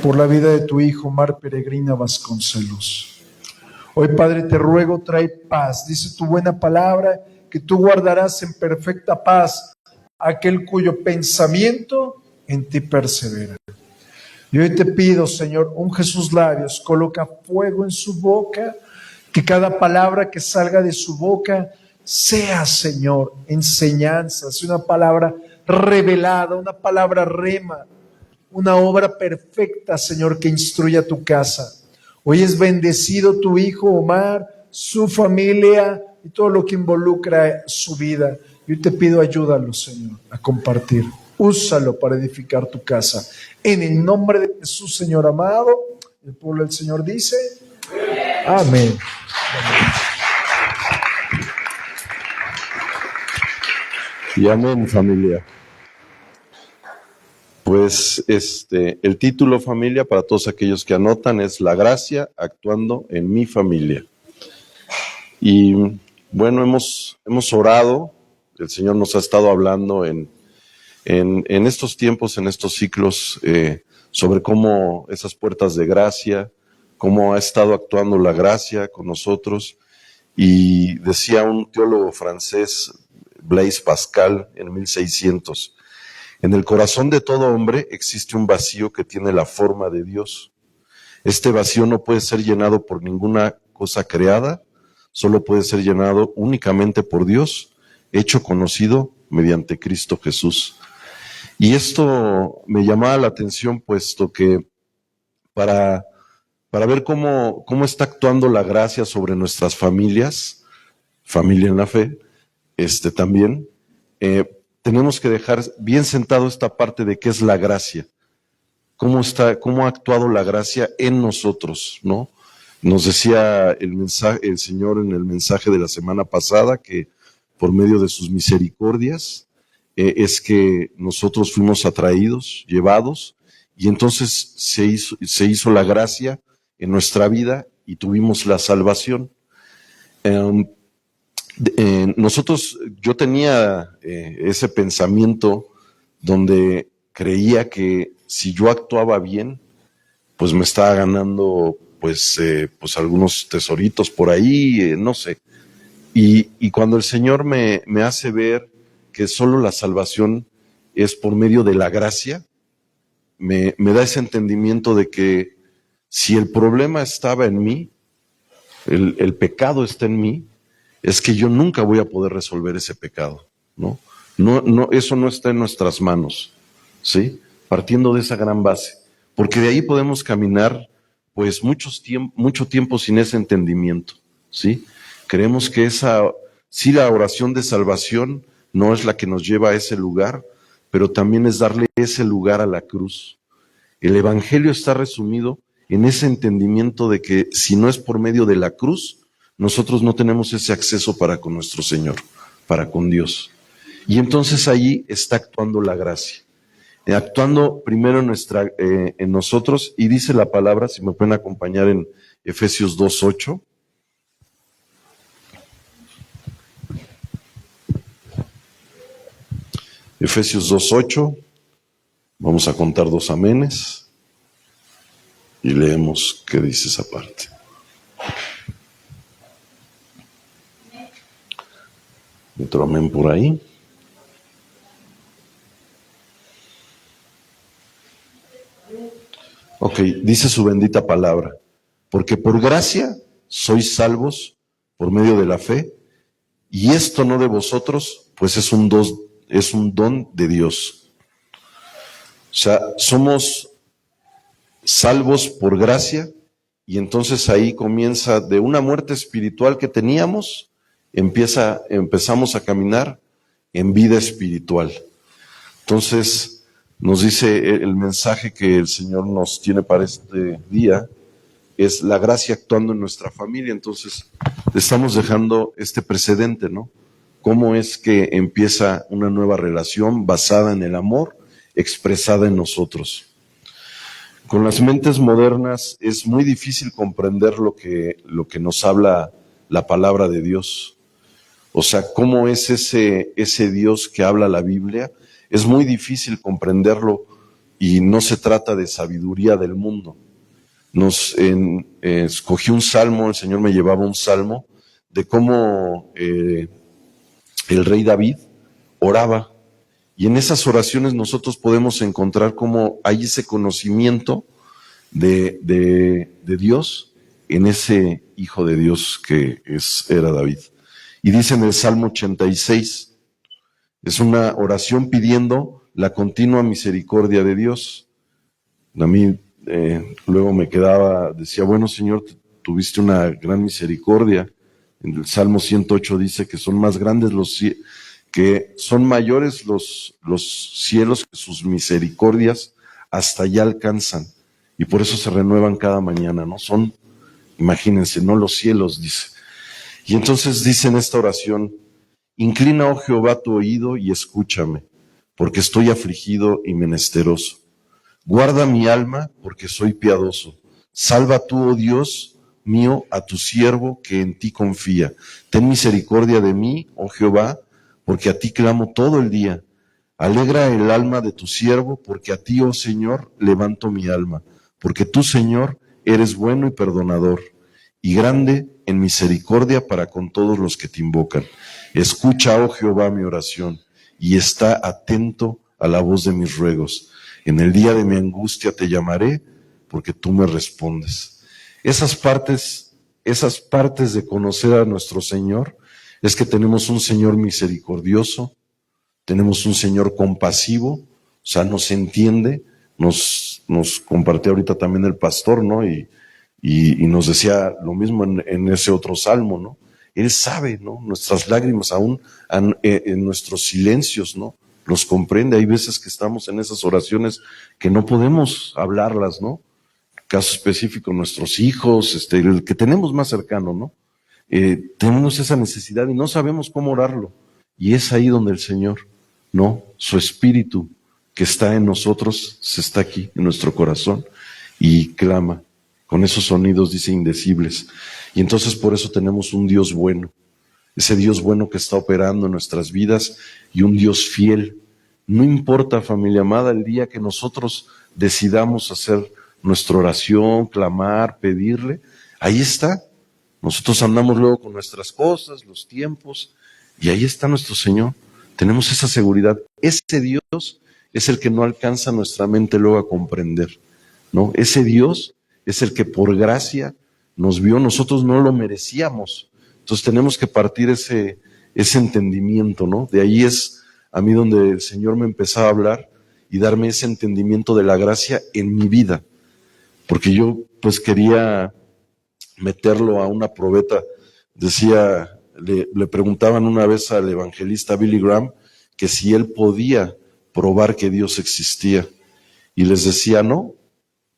por la vida de tu hijo Omar Peregrina Vasconcelos. Hoy, Padre, te ruego, trae paz. Dice tu buena palabra que tú guardarás en perfecta paz aquel cuyo pensamiento en ti persevera. Y hoy te pido, Señor, unge sus labios, coloca fuego en su boca, que cada palabra que salga de su boca sea, Señor, enseñanza, sea una palabra revelada, una palabra rema, una obra perfecta, Señor, que instruya tu casa. Hoy es bendecido tu hijo Omar, su familia y todo lo que involucra su vida. Yo te pido ayúdalo, Señor, a compartir. Úsalo para edificar tu casa. En el nombre de Jesús, Señor amado, el pueblo del Señor dice, amén. Y amén, familia. Pues el título, familia, para todos aquellos que anotan, es La gracia actuando en mi familia. Y bueno, hemos orado, el Señor nos ha estado hablando en estos tiempos, en estos ciclos, sobre cómo esas puertas de gracia, cómo ha estado actuando la gracia con nosotros. Y decía un teólogo francés, Blaise Pascal, en 1600, en el corazón de todo hombre existe un vacío que tiene la forma de Dios. Este vacío no puede ser llenado por ninguna cosa creada, solo puede ser llenado únicamente por Dios, hecho conocido mediante Cristo Jesús. Y esto me llamaba la atención, puesto que para ver cómo está actuando la gracia sobre nuestras familias, familia en la fe, también, tenemos que dejar bien sentado esta parte de qué es la gracia, cómo ha actuado la gracia en nosotros, ¿no? Nos decía el Señor en el mensaje de la semana pasada que por medio de sus misericordias es que nosotros fuimos atraídos, llevados, y entonces se hizo la gracia en nuestra vida y tuvimos la salvación. Yo tenía ese pensamiento donde creía que si yo actuaba bien, pues me estaba ganando pues algunos tesoritos por ahí, no sé. Y cuando el Señor me hace ver que solo la salvación es por medio de la gracia, me da ese entendimiento de que si el problema estaba en mí, el pecado está en mí, es que yo nunca voy a poder resolver ese pecado, ¿no? No, eso no está en nuestras manos, ¿sí? Partiendo de esa gran base, porque de ahí podemos caminar, pues, mucho tiempo sin ese entendimiento, ¿sí? Creemos que sí, la oración de salvación no es la que nos lleva a ese lugar, pero también es darle ese lugar a la cruz. El Evangelio está resumido en ese entendimiento de que si no es por medio de la cruz, nosotros no tenemos ese acceso para con nuestro Señor, para con Dios. Y entonces ahí está actuando la gracia, actuando primero en nosotros, y dice la palabra, si me pueden acompañar en Efesios 2:8. Efesios 2:8, vamos a contar 2 amenes y leemos qué dice esa parte. Otro amén por ahí. Ok, dice su bendita palabra, porque por gracia sois salvos por medio de la fe, y esto no de vosotros, pues es un don de Dios. O sea, somos salvos por gracia, y entonces ahí comienza de una muerte espiritual que teníamos, empezamos a caminar en vida espiritual. Entonces, nos dice el mensaje que el Señor nos tiene para este día, es la gracia actuando en nuestra familia. Entonces, estamos dejando este precedente, ¿no? Cómo es que empieza una nueva relación basada en el amor, expresada en nosotros. Con las mentes modernas es muy difícil comprender lo que nos habla la palabra de Dios. O sea, cómo es ese Dios que habla la Biblia. Es muy difícil comprenderlo y no se trata de sabiduría del mundo. Escogí un salmo, el Señor me llevaba un salmo de cómo el rey David oraba. Y en esas oraciones nosotros podemos encontrar cómo hay ese conocimiento de Dios en ese Hijo de Dios que era David. Y dice en el Salmo 86, es una oración pidiendo la continua misericordia de Dios. A mí luego me decía, bueno, Señor, tuviste una gran misericordia. En el Salmo 108 dice que son más grandes que son mayores los cielos que sus misericordias hasta allá alcanzan. Y por eso se renuevan cada mañana, ¿no? Imagínense, no los cielos, dice. Y entonces dice en esta oración, inclina, oh Jehová, tu oído y escúchame, porque estoy afligido y menesteroso. Guarda mi alma, porque soy piadoso. Salva tú, oh Dios mío, a tu siervo que en ti confía. Ten misericordia de mí, oh Jehová, porque a ti clamo todo el día. Alegra el alma de tu siervo, porque a ti, oh Señor, levanto mi alma. Porque tú, Señor, eres bueno y perdonador, y grande en misericordia para con todos los que te invocan. Escucha, oh Jehová, mi oración, y está atento a la voz de mis ruegos. En el día de mi angustia te llamaré, porque tú me respondes. Esas partes de conocer a nuestro Señor es que tenemos un Señor misericordioso, tenemos un Señor compasivo, o sea, nos entiende, nos compartió ahorita también el pastor, ¿no? Y nos decía lo mismo en ese otro salmo, ¿no? Él sabe, ¿no? Nuestras lágrimas, aún en nuestros silencios, ¿no? Los comprende. Hay veces que estamos en esas oraciones que no podemos hablarlas, ¿no? Caso específico, nuestros hijos, el que tenemos más cercano, ¿no? Tenemos esa necesidad y no sabemos cómo orarlo. Y es ahí donde el Señor, ¿no? Su Espíritu que está en nosotros, se está aquí en nuestro corazón y clama con esos sonidos, dice, indecibles. Y entonces por eso tenemos un Dios bueno, ese Dios bueno que está operando en nuestras vidas y un Dios fiel. No importa, familia amada, el día que nosotros decidamos hacer nuestra oración, clamar, pedirle, ahí está. Nosotros andamos luego con nuestras cosas, los tiempos, y ahí está nuestro Señor. Tenemos esa seguridad. Ese Dios es el que no alcanza nuestra mente luego a comprender, ¿no? Ese Dios es el que por gracia nos vio, nosotros no lo merecíamos. Entonces tenemos que partir ese entendimiento, ¿no? De ahí es a mí donde el Señor me empezaba a hablar y darme ese entendimiento de la gracia en mi vida. Porque yo pues quería meterlo a una probeta. Decía, le preguntaban una vez al evangelista Billy Graham que si él podía probar que Dios existía. Y les decía, no,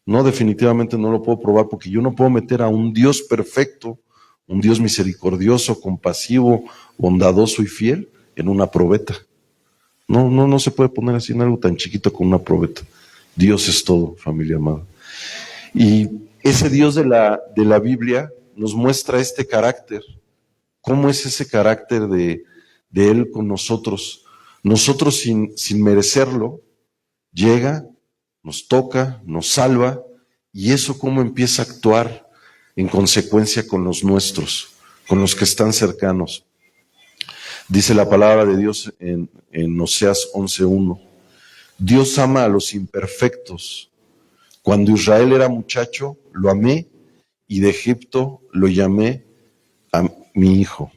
definitivamente no lo puedo probar porque yo no puedo meter a un Dios perfecto, un Dios misericordioso, compasivo, bondadoso y fiel en una probeta. No se puede poner así en algo tan chiquito como una probeta. Dios es todo, familia amada. Y ese Dios de la Biblia nos muestra este carácter. ¿Cómo es ese carácter de Él con nosotros? Nosotros sin merecerlo, llega, nos toca, nos salva, y eso cómo empieza a actuar en consecuencia con los nuestros, con los que están cercanos. Dice la palabra de Dios en Oseas 11:1. Dios ama a los imperfectos. Cuando Israel era muchacho, lo amé, y de Egipto lo llamé a mi hijo.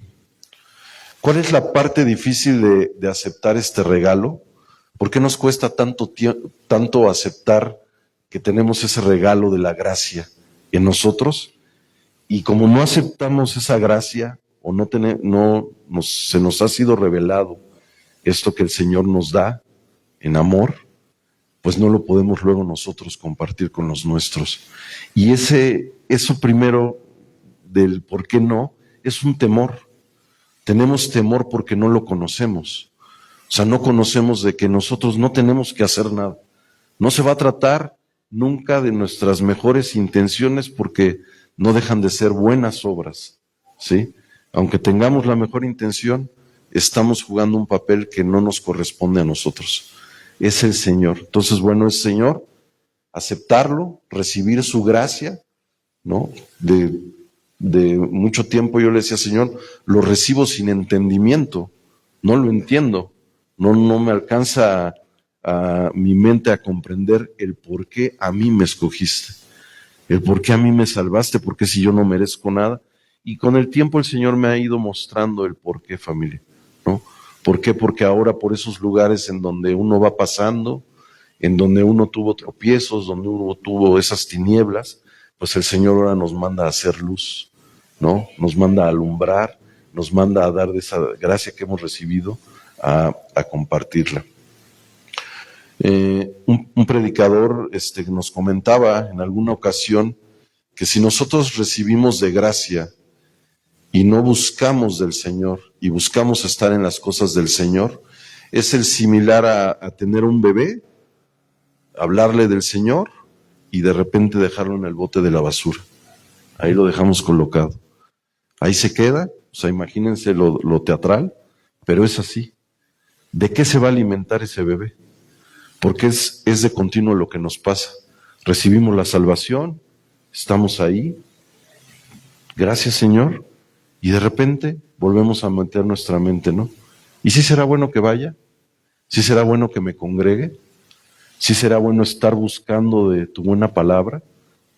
¿Cuál es la parte difícil de aceptar este regalo? ¿Por qué nos cuesta tanto aceptar que tenemos ese regalo de la gracia en nosotros? Y como no aceptamos esa gracia, o se nos ha sido revelado esto que el Señor nos da en amor, pues no lo podemos luego nosotros compartir con los nuestros. Y eso primero del por qué no, es un temor. Tenemos temor porque no lo conocemos. O sea, no conocemos de que nosotros no tenemos que hacer nada. No se va a tratar nunca de nuestras mejores intenciones porque no dejan de ser buenas obras, ¿sí? Aunque tengamos la mejor intención, estamos jugando un papel que no nos corresponde a nosotros. es el Señor. Entonces, bueno, es Señor, aceptarlo, recibir su gracia, ¿no? De mucho tiempo yo le decía, Señor, lo recibo sin entendimiento, no lo entiendo, no me alcanza a mi mente a comprender el por qué a mí me escogiste, el por qué a mí me salvaste, porque si yo no merezco nada. Y con el tiempo el Señor me ha ido mostrando el por qué, familia, ¿no? ¿Por qué? Porque ahora por esos lugares en donde uno va pasando, en donde uno tuvo tropiezos, donde uno tuvo esas tinieblas, pues el Señor ahora nos manda a hacer luz, ¿no? Nos manda a alumbrar, nos manda a dar de esa gracia que hemos recibido a compartirla. Un predicador nos comentaba en alguna ocasión que si nosotros recibimos de gracia y no buscamos del Señor y buscamos estar en las cosas del Señor, es el similar a tener un bebé, hablarle del Señor y de repente dejarlo en el bote de la basura. Ahí lo dejamos colocado. Ahí se queda, o sea, imagínense lo teatral, pero es así. ¿De qué se va a alimentar ese bebé? Porque es de continuo lo que nos pasa. Recibimos la salvación, estamos ahí, gracias Señor, y de repente volvemos a meter nuestra mente, ¿no? ¿Y si será bueno que vaya? ¿Sí será bueno que me congregue? ¿Sí será bueno estar buscando de tu buena palabra?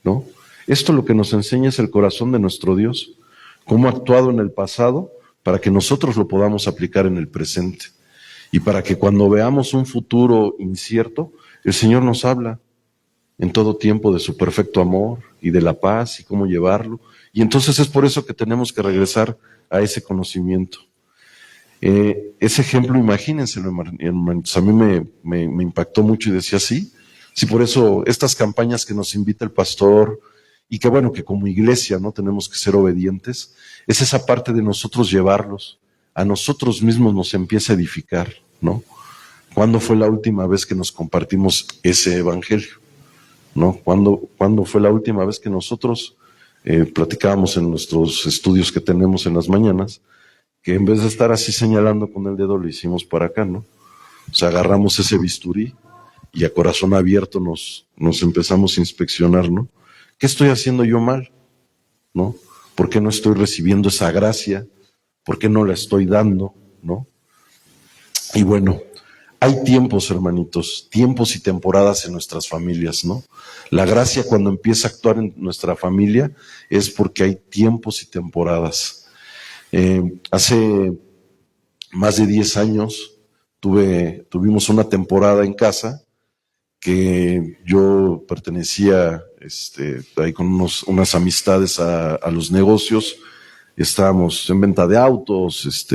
¿No? Esto lo que nos enseña es el corazón de nuestro Dios, cómo ha actuado en el pasado para que nosotros lo podamos aplicar en el presente. Y para que cuando veamos un futuro incierto, el Señor nos habla en todo tiempo de su perfecto amor y de la paz y cómo llevarlo. Y entonces es por eso que tenemos que regresar a ese conocimiento. Ese ejemplo, imagínenselo, hermanos, a mí me impactó mucho y decía, sí, por eso estas campañas que nos invita el pastor y que bueno, que como iglesia no tenemos que ser obedientes, es esa parte de nosotros llevarlos, a nosotros mismos nos empieza a edificar, ¿no? ¿Cuándo fue la última vez que nos compartimos ese evangelio? ¿No? ¿Cuándo fue la última vez que nosotros platicábamos en nuestros estudios que tenemos en las mañanas, que en vez de estar así señalando con el dedo, lo hicimos para acá, ¿no? O sea, agarramos ese bisturí y a corazón abierto nos empezamos a inspeccionar, ¿no? ¿Qué estoy haciendo yo mal? ¿No? ¿Por qué no estoy recibiendo esa gracia? ¿Por qué no la estoy dando? ¿No? Y bueno, hay tiempos, hermanitos, tiempos y temporadas en nuestras familias, ¿no? La gracia cuando empieza a actuar en nuestra familia es porque hay tiempos y temporadas. Hace más de 10 años tuvimos una temporada en casa que yo pertenecía ahí con unas amistades a los negocios. Estábamos en venta de autos,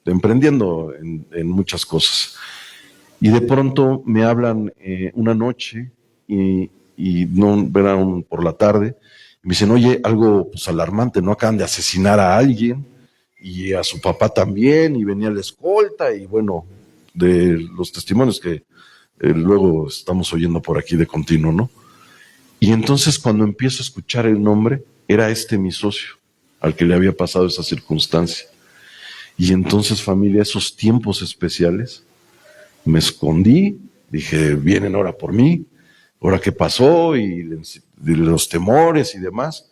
emprendiendo en muchas cosas. Y de pronto me hablan una noche y no eran por la tarde, y me dicen, oye, algo pues alarmante, ¿no? Acaban de asesinar a alguien y a su papá también, y venía la escolta, y bueno, de los testimonios que luego estamos oyendo por aquí de continuo, ¿no? Y entonces cuando empiezo a escuchar el nombre, era mi socio, al que le había pasado esa circunstancia. Y entonces, familia, esos tiempos especiales, me escondí, dije, vienen ahora por mí, ahora qué pasó, y los temores y demás,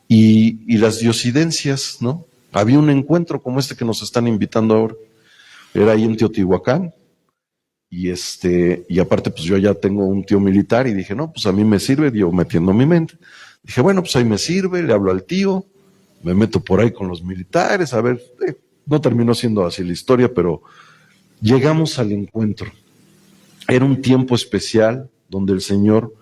y las diosidencias, ¿no? Había un encuentro como este que nos están invitando ahora, era ahí en Teotihuacán, y aparte pues yo ya tengo un tío militar, y dije, no, pues a mí me sirve, yo metiendo mi mente, dije, bueno, pues ahí me sirve, le hablo al tío, me meto por ahí con los militares, a ver, no terminó siendo así la historia, pero llegamos al encuentro. Era un tiempo especial donde el Señor,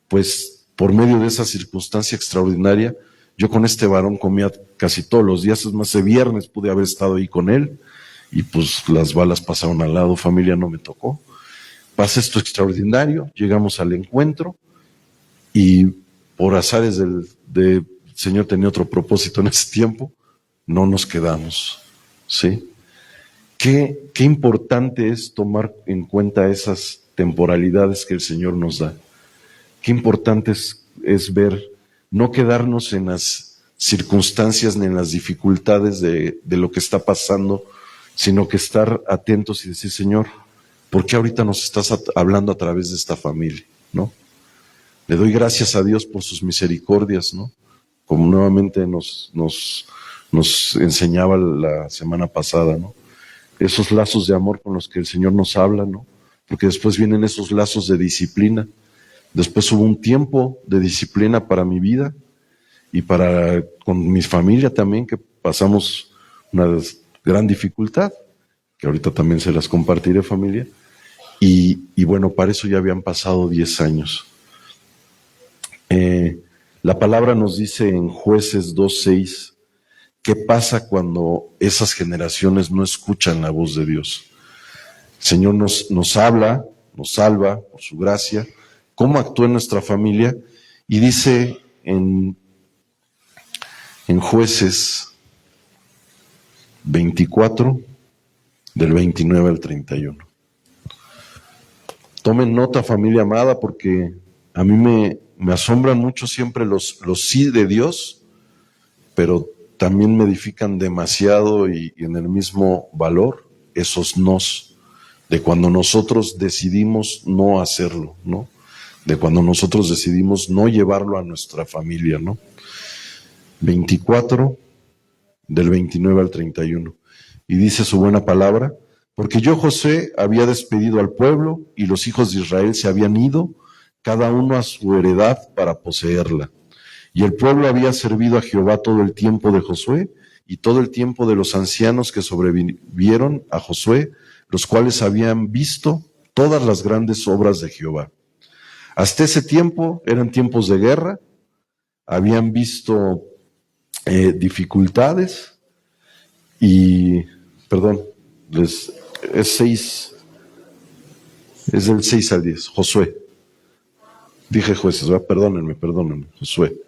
pues, por medio de esa circunstancia extraordinaria, yo con este varón comía casi todos los días, es más, ese viernes pude haber estado ahí con él, y pues las balas pasaron al lado, familia, no me tocó. Pasa esto extraordinario, llegamos al encuentro, y por azares del Señor tenía otro propósito en ese tiempo, no nos quedamos, ¿sí? Qué importante es tomar en cuenta esas temporalidades que el Señor nos da. Qué importante es ver, no quedarnos en las circunstancias ni en las dificultades de lo que está pasando, sino que estar atentos y decir, Señor, ¿por qué ahorita nos estás hablando a través de esta familia? ¿No? Le doy gracias a Dios por sus misericordias, ¿no? Como nuevamente nos enseñaba la semana pasada, ¿no? Esos lazos de amor con los que el Señor nos habla, ¿no? Porque después vienen esos lazos de disciplina. Después hubo un tiempo de disciplina para mi vida y con mi familia también, que pasamos una gran dificultad, que ahorita también se las compartiré, familia. Y bueno, para eso ya habían pasado 10 años. La palabra nos dice en Jueces 2:6, ¿qué pasa cuando esas generaciones no escuchan la voz de Dios? El Señor nos habla, nos salva por su gracia, cómo actúa en nuestra familia, y dice en Jueces 24, del 29 al 31. Tomen nota, familia amada, porque a mí me asombran mucho siempre los sí de Dios, pero también me edifican demasiado y en el mismo valor esos nos, de cuando nosotros decidimos no hacerlo, ¿no? De cuando nosotros decidimos no llevarlo a nuestra familia, ¿no? 24, del 29 al 31. Y dice su buena palabra: porque yo, Josué, había despedido al pueblo y los hijos de Israel se habían ido, cada uno a su heredad para poseerla. Y el pueblo había servido a Jehová todo el tiempo de Josué y todo el tiempo de los ancianos que sobrevivieron a Josué, los cuales habían visto todas las grandes obras de Jehová. Hasta ese tiempo eran tiempos de guerra, habían visto dificultades y, perdón, es del 6 al 10, Josué. Dije Jueces, ¿verdad? Perdónenme, Josué.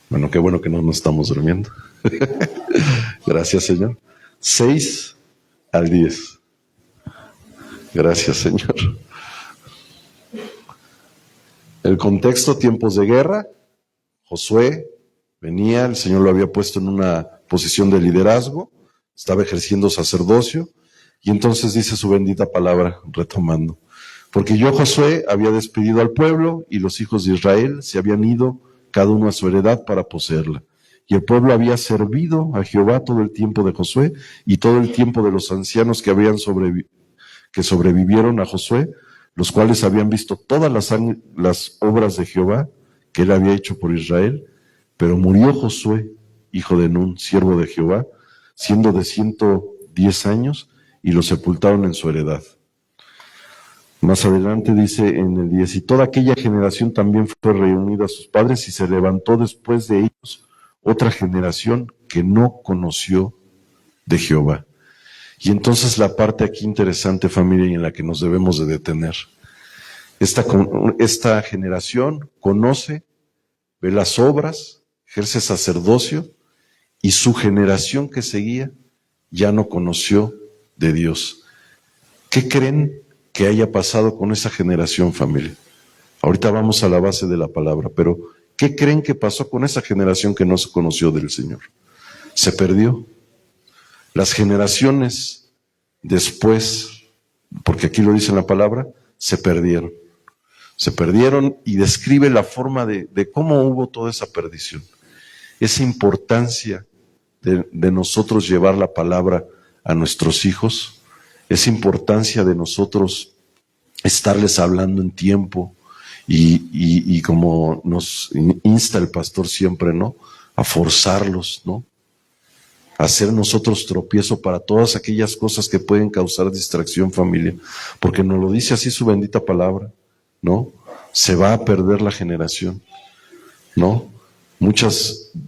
Bueno, qué bueno que no nos estamos durmiendo. Gracias, Señor. 6 al 10. Gracias, Señor. El contexto: tiempos de guerra. Josué venía, el Señor lo había puesto en una posición de liderazgo, estaba ejerciendo sacerdocio, y entonces dice su bendita palabra, retomando: porque yo, Josué, había despedido al pueblo y los hijos de Israel se habían ido cada uno a su heredad para poseerla. Y el pueblo había servido a Jehová todo el tiempo de Josué y todo el tiempo de los ancianos que sobrevivieron a Josué, los cuales habían visto todas las obras de Jehová que él había hecho por Israel. Pero murió Josué, hijo de Nun, siervo de Jehová, siendo de 110 años, y lo sepultaron en su heredad. Más adelante dice en el 10, y toda aquella generación también fue reunida a sus padres, y se levantó después de ellos otra generación que no conoció de Jehová. Y entonces la parte aquí interesante, familia, y en la que nos debemos de detener. Esta generación conoce, ve las obras, ejerce sacerdocio, y su generación que seguía ya no conoció de Dios. ¿Qué creen que haya pasado con esa generación, familia? Ahorita vamos a la base de la palabra, pero ¿qué creen que pasó con esa generación que no se conoció del Señor? Se perdió. Las generaciones después, porque aquí lo dice en la palabra, se perdieron. Se perdieron, y describe la forma de cómo hubo toda esa perdición. Esa importancia de nosotros llevar la palabra a nuestros hijos, esa importancia de nosotros estarles hablando en tiempo, y como nos insta el pastor siempre, ¿no? A forzarlos, ¿no? A hacer nosotros tropiezo para todas aquellas cosas que pueden causar distracción, familia, porque nos lo dice así su bendita palabra, ¿no? Se va a perder la generación, ¿no?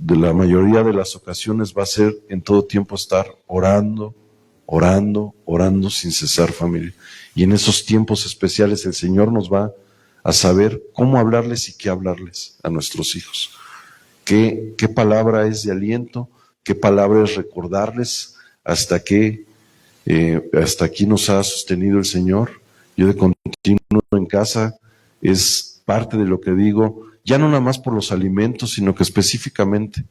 La mayoría de las ocasiones va a ser en todo tiempo estar orando sin cesar, familia. Y en esos tiempos especiales el Señor nos va a saber cómo hablarles y qué hablarles a nuestros hijos. ¿Qué palabra es de aliento? ¿Qué palabra es recordarles hasta aquí nos ha sostenido el Señor? Yo de continuo en casa es parte de lo que digo, ya no nada más por los alimentos, sino que específicamente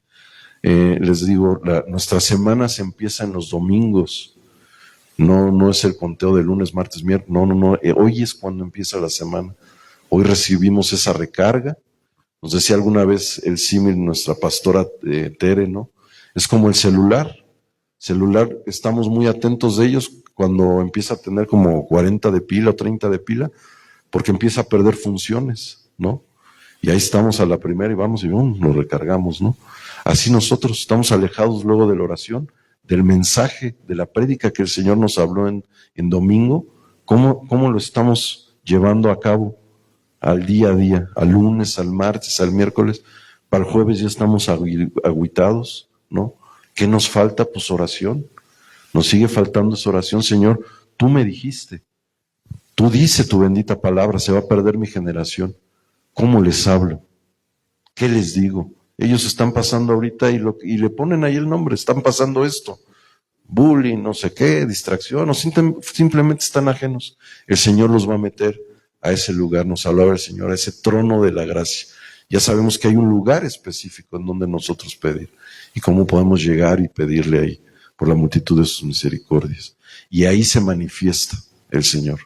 les digo, nuestras semanas empiezan los domingos, No es el conteo de lunes, martes, miércoles. No. Hoy es cuando empieza la semana. Hoy recibimos esa recarga. Nos decía alguna vez el símil nuestra pastora Tere, ¿no? Es como el celular. Estamos muy atentos de ellos cuando empieza a tener como 40 de pila o 30 de pila, porque empieza a perder funciones, ¿no? Y ahí estamos a la primera y vamos y lo recargamos, ¿no? Así nosotros estamos alejados luego de la oración, del mensaje, de la prédica que el Señor nos habló en domingo. ¿Cómo lo estamos llevando a cabo al día a día, al lunes, al martes, al miércoles? Para el jueves ya estamos agüitados, ¿no? ¿Qué nos falta? Pues oración. Nos sigue faltando esa oración. Señor, tú me dijiste, tú dices tu bendita palabra, se va a perder mi generación. ¿Cómo les hablo? ¿Qué les digo? Ellos están pasando ahorita y le ponen ahí el nombre, están pasando esto. Bullying, no sé qué, distracción, o simplemente están ajenos. El Señor los va a meter a ese lugar, nos hablaba el Señor, a ese trono de la gracia. Ya sabemos que hay un lugar específico en donde nosotros pedir. Y cómo podemos llegar y pedirle ahí, por la multitud de sus misericordias. Y ahí se manifiesta el Señor.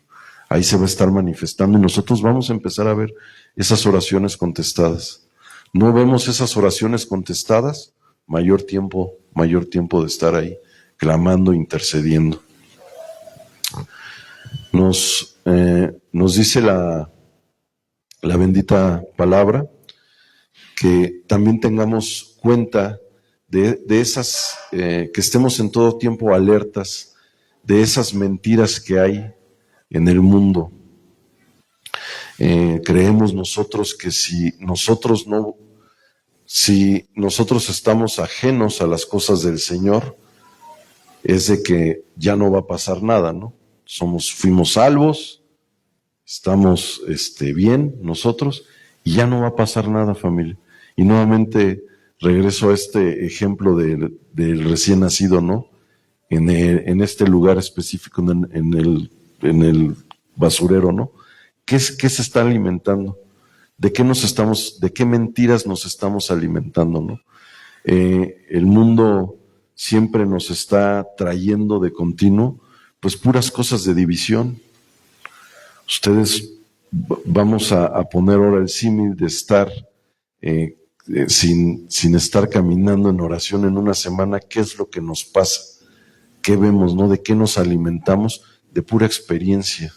Ahí se va a estar manifestando y nosotros vamos a empezar a ver esas oraciones contestadas. No vemos esas oraciones contestadas, mayor tiempo de estar ahí, clamando, intercediendo. Nos dice la bendita palabra que también tengamos cuenta de esas, que estemos en todo tiempo alertas de esas mentiras que hay en el mundo. Creemos nosotros que si nosotros estamos ajenos a las cosas del Señor, es de que ya no va a pasar nada, ¿no? Fuimos salvos, estamos bien nosotros, y ya no va a pasar nada, familia. Y nuevamente regreso a este ejemplo del recién nacido, ¿no? En este lugar específico, en el basurero, ¿no? ¿Qué se está alimentando? ¿De qué mentiras nos estamos alimentando, no? El mundo siempre nos está trayendo de continuo, pues puras cosas de división. Vamos a poner ahora el símil de estar sin estar caminando en oración en una semana. ¿Qué es lo que nos pasa? ¿Qué vemos, no? ¿De qué nos alimentamos? De pura experiencia.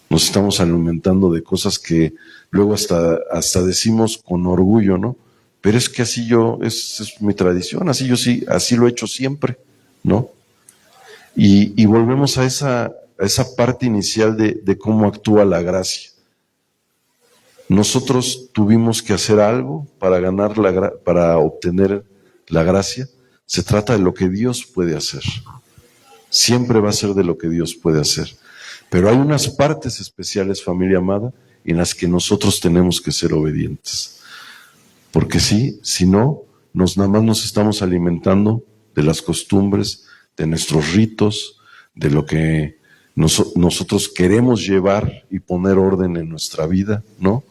Nos estamos alimentando de cosas que luego hasta decimos con orgullo, ¿no? Pero es que así es mi tradición, así lo he hecho siempre, ¿no? Y volvemos a esa parte inicial de cómo actúa la gracia. Nosotros tuvimos que hacer algo para obtener la gracia. Se trata de lo que Dios puede hacer. Siempre va a ser de lo que Dios puede hacer. Pero hay unas partes especiales, familia amada, en las que nosotros tenemos que ser obedientes. Porque si no, nada más nos estamos alimentando de las costumbres, de nuestros ritos, de lo que nosotros queremos llevar y poner orden en nuestra vida, ¿no?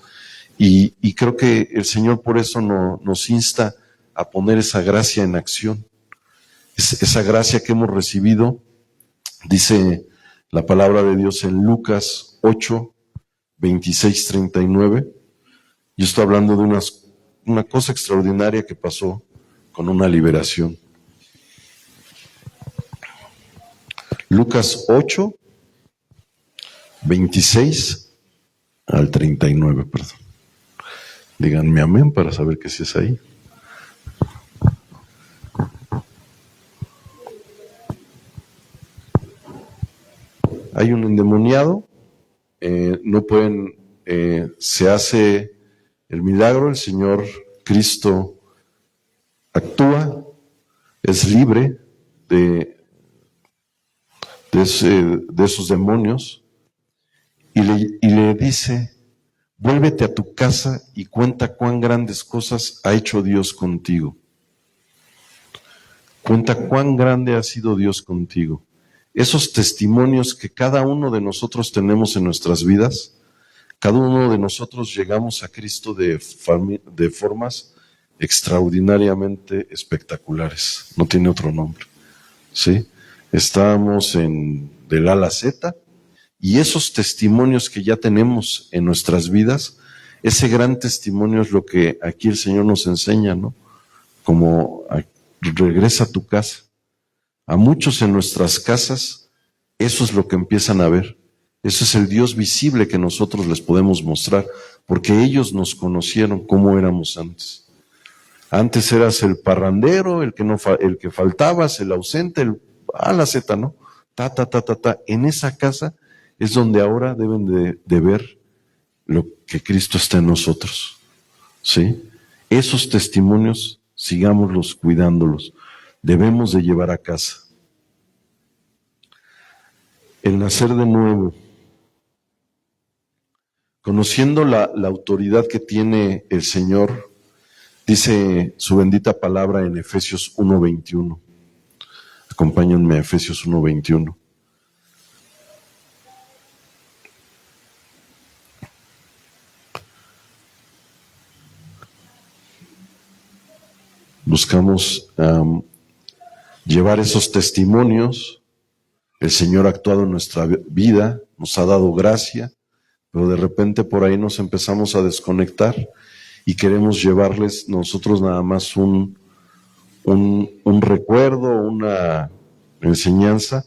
Y creo que el Señor por eso nos insta a poner esa gracia en acción. Esa gracia que hemos recibido, dice la palabra de Dios en Lucas 8, 26, 39. Yo estoy hablando de una cosa extraordinaria que pasó con una liberación. Lucas 8, 26 al 39, perdón. Díganme amén para saber que sí es ahí. Hay un endemoniado, se hace el milagro, el Señor Cristo actúa, es libre de esos demonios y le dice: vuélvete a tu casa y cuenta cuán grandes cosas ha hecho Dios contigo. Cuenta cuán grande ha sido Dios contigo. Esos testimonios que cada uno de nosotros tenemos en nuestras vidas, cada uno de nosotros llegamos a Cristo de formas extraordinariamente espectaculares. No tiene otro nombre, ¿sí? Estábamos del A a la Z, y esos testimonios que ya tenemos en nuestras vidas, ese gran testimonio es lo que aquí el Señor nos enseña, ¿no? Como regresa a tu casa. A muchos en nuestras casas, eso es lo que empiezan a ver. Eso es el Dios visible que nosotros les podemos mostrar, porque ellos nos conocieron cómo éramos antes. Antes eras el parrandero, el que faltabas, el ausente, el a la Z, ¿no? Ta. En esa casa es donde ahora deben de ver lo que Cristo está en nosotros, ¿sí? Esos testimonios, sigámoslos cuidándolos. Debemos de llevar a casa. El nacer de nuevo, conociendo la autoridad que tiene el Señor, dice su bendita palabra en Efesios 1:21. Acompáñenme a Efesios 1:21. Buscamos llevar esos testimonios. El Señor ha actuado en nuestra vida, nos ha dado gracia, pero de repente por ahí nos empezamos a desconectar y queremos llevarles nosotros nada más un recuerdo, una enseñanza,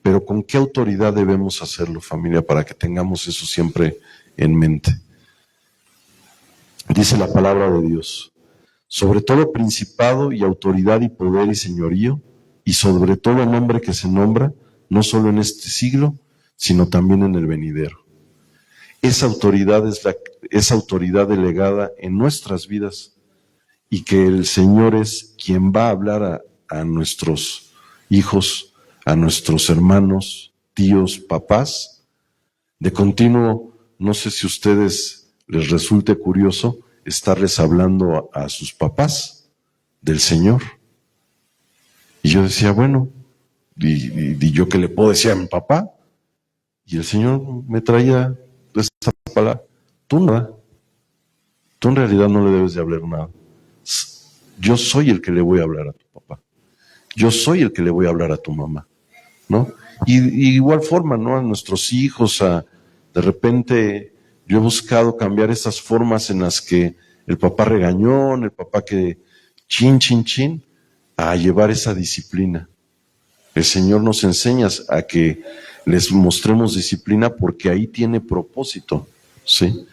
pero ¿con qué autoridad debemos hacerlo, familia, para que tengamos eso siempre en mente? Dice la palabra de Dios: sobre todo principado y autoridad y poder y señorío, y sobre todo nombre que se nombra, no solo en este siglo, sino también en el venidero. Esa autoridad es esa autoridad delegada en nuestras vidas, y que el Señor es quien va a hablar a nuestros hijos, a nuestros hermanos, tíos, papás. De continuo, no sé si a ustedes les resulte curioso estarles hablando a sus papás del Señor. Y yo decía, bueno, y yo qué le puedo decir a mi papá. Y el Señor me traía esta palabra: tú nada, tú en realidad no le debes de hablar nada. Yo soy el que le voy a hablar a tu papá. Yo soy el que le voy a hablar a tu mamá, ¿no? Y igual forma, ¿no? A nuestros hijos, de repente yo he buscado cambiar esas formas en las que el papá regañón, el papá que chin, a llevar esa disciplina. El Señor nos enseña a que les mostremos disciplina porque ahí tiene propósito, ¿sí?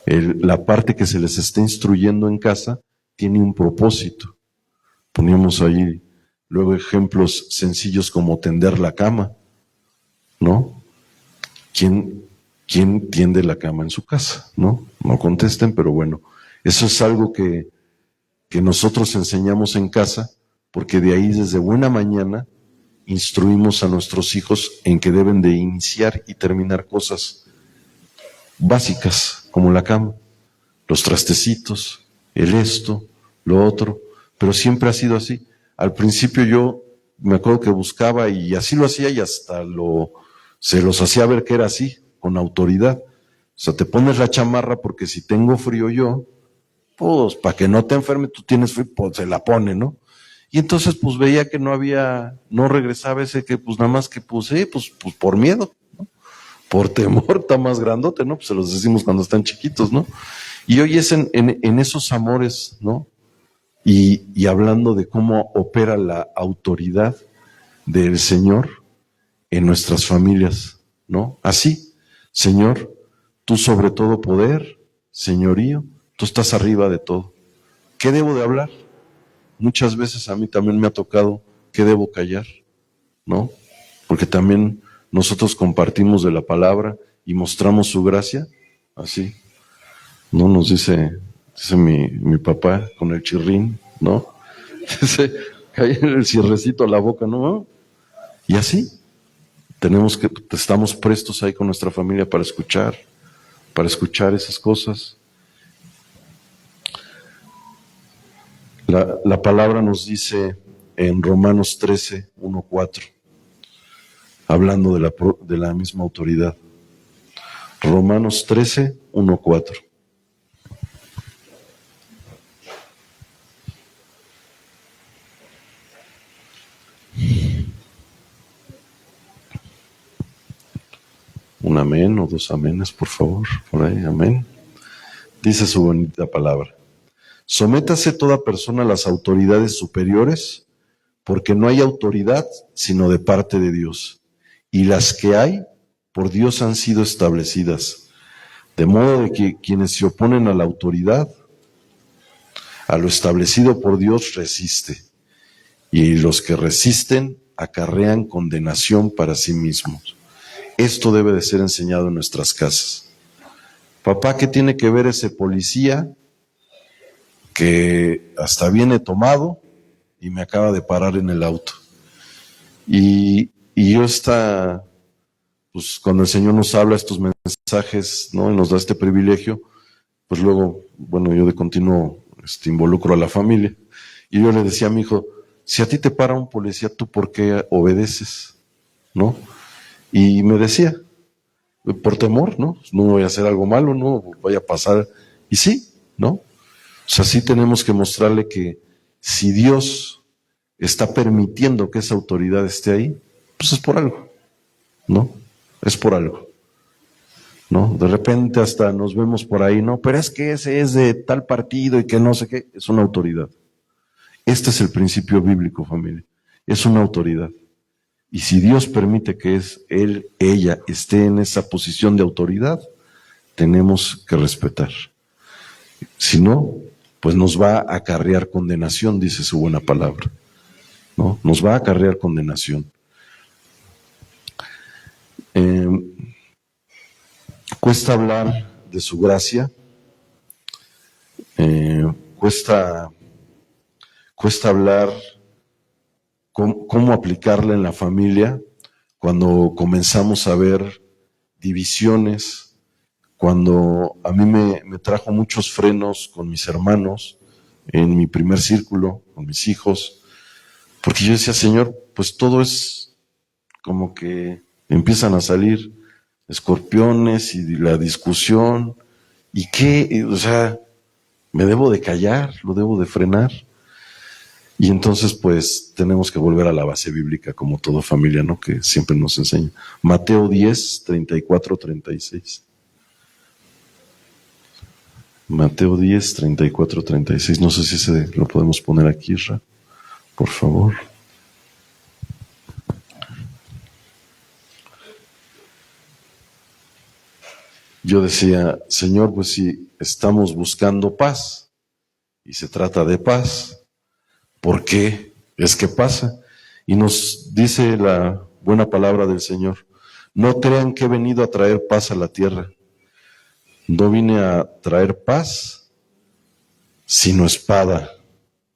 La parte que se les está instruyendo en casa tiene un propósito. Poníamos ahí luego ejemplos sencillos como tender la cama, ¿no? ¿Quién tiende la cama en su casa? ¿No? No contesten, pero bueno, eso es algo que nosotros enseñamos en casa, porque de ahí desde buena mañana instruimos a nuestros hijos en que deben de iniciar y terminar cosas básicas, como la cama, los trastecitos, el esto, lo otro, pero siempre ha sido así. Al principio yo me acuerdo que buscaba y así lo hacía y hasta se los hacía ver que era así, con autoridad. O sea, te pones la chamarra porque si tengo frío yo, pues para que no te enferme, tú tienes frío, pues se la pone, ¿no? Y entonces pues veía que no regresaba ese que pues nada más que pues por miedo, ¿no? Por temor, está más grandote, ¿no? Pues se los decimos cuando están chiquitos, ¿no? Y hoy es en esos amores, ¿no? Y hablando de cómo opera la autoridad del Señor en nuestras familias, ¿no? Así, Señor, tú sobre todo poder, señorío, tú estás arriba de todo. ¿Qué debo de hablar? Muchas veces a mí también me ha tocado, ¿qué debo callar? ¿No? Porque también nosotros compartimos de la palabra y mostramos su gracia, así, ¿no? Nos dice mi papá con el chirrín, ¿no? Se cae el cierrecito a la boca, ¿no? Y así, estamos prestos ahí con nuestra familia para escuchar esas cosas. La palabra nos dice en Romanos 13, 1-4, hablando de la misma autoridad. Romanos 13, 1-4. Un amén o dos amenes, por favor, por ahí, amén. Dice su bonita palabra. Sométase toda persona a las autoridades superiores, porque no hay autoridad sino de parte de Dios, y las que hay por Dios han sido establecidas, de modo de que quienes se oponen a la autoridad, a lo establecido por Dios, resiste, y los que resisten acarrean condenación para sí mismos. Esto debe de ser enseñado en nuestras casas. Papá, ¿qué tiene que ver ese policía que hasta viene tomado y me acaba de parar en el auto? Y yo pues cuando el Señor nos habla estos mensajes, ¿no? Y nos da este privilegio, pues luego, bueno, yo de continuo involucro a la familia. Y yo le decía a mi hijo, si a ti te para un policía, ¿tú por qué obedeces? ¿No? Y me decía, por temor, ¿no? No voy a hacer algo malo, no vaya a pasar. Y sí, ¿no? O sea, sí tenemos que mostrarle que si Dios está permitiendo que esa autoridad esté ahí, pues es por algo, ¿no? Es por algo, ¿no? De repente hasta nos vemos por ahí, ¿no? Pero es que ese es de tal partido y que no sé qué, es una autoridad. Este es el principio bíblico, familia. Es una autoridad. Y si Dios permite que ella esté en esa posición de autoridad, tenemos que respetar. Si no, pues nos va a acarrear condenación, dice su buena palabra, ¿no? Nos va a acarrear condenación. Cuesta hablar de su gracia, cuesta hablar cómo aplicarla en la familia cuando comenzamos a ver divisiones, cuando a mí me trajo muchos frenos con mis hermanos en mi primer círculo, con mis hijos, porque yo decía, Señor, pues todo es como que empiezan a salir escorpiones y la discusión, y qué, o sea, me debo de callar, lo debo de frenar. Y entonces pues tenemos que volver a la base bíblica como toda familia, ¿no? Que siempre nos enseña. Mateo 10, 34, 36. Mateo 10, 34, 36. No sé si ese lo podemos poner aquí, Ra, por favor. Yo decía, Señor, pues si estamos buscando paz y se trata de paz, ¿por qué es que pasa? Y nos dice la buena palabra del Señor, no crean que he venido a traer paz a la tierra. No vine a traer paz, sino espada,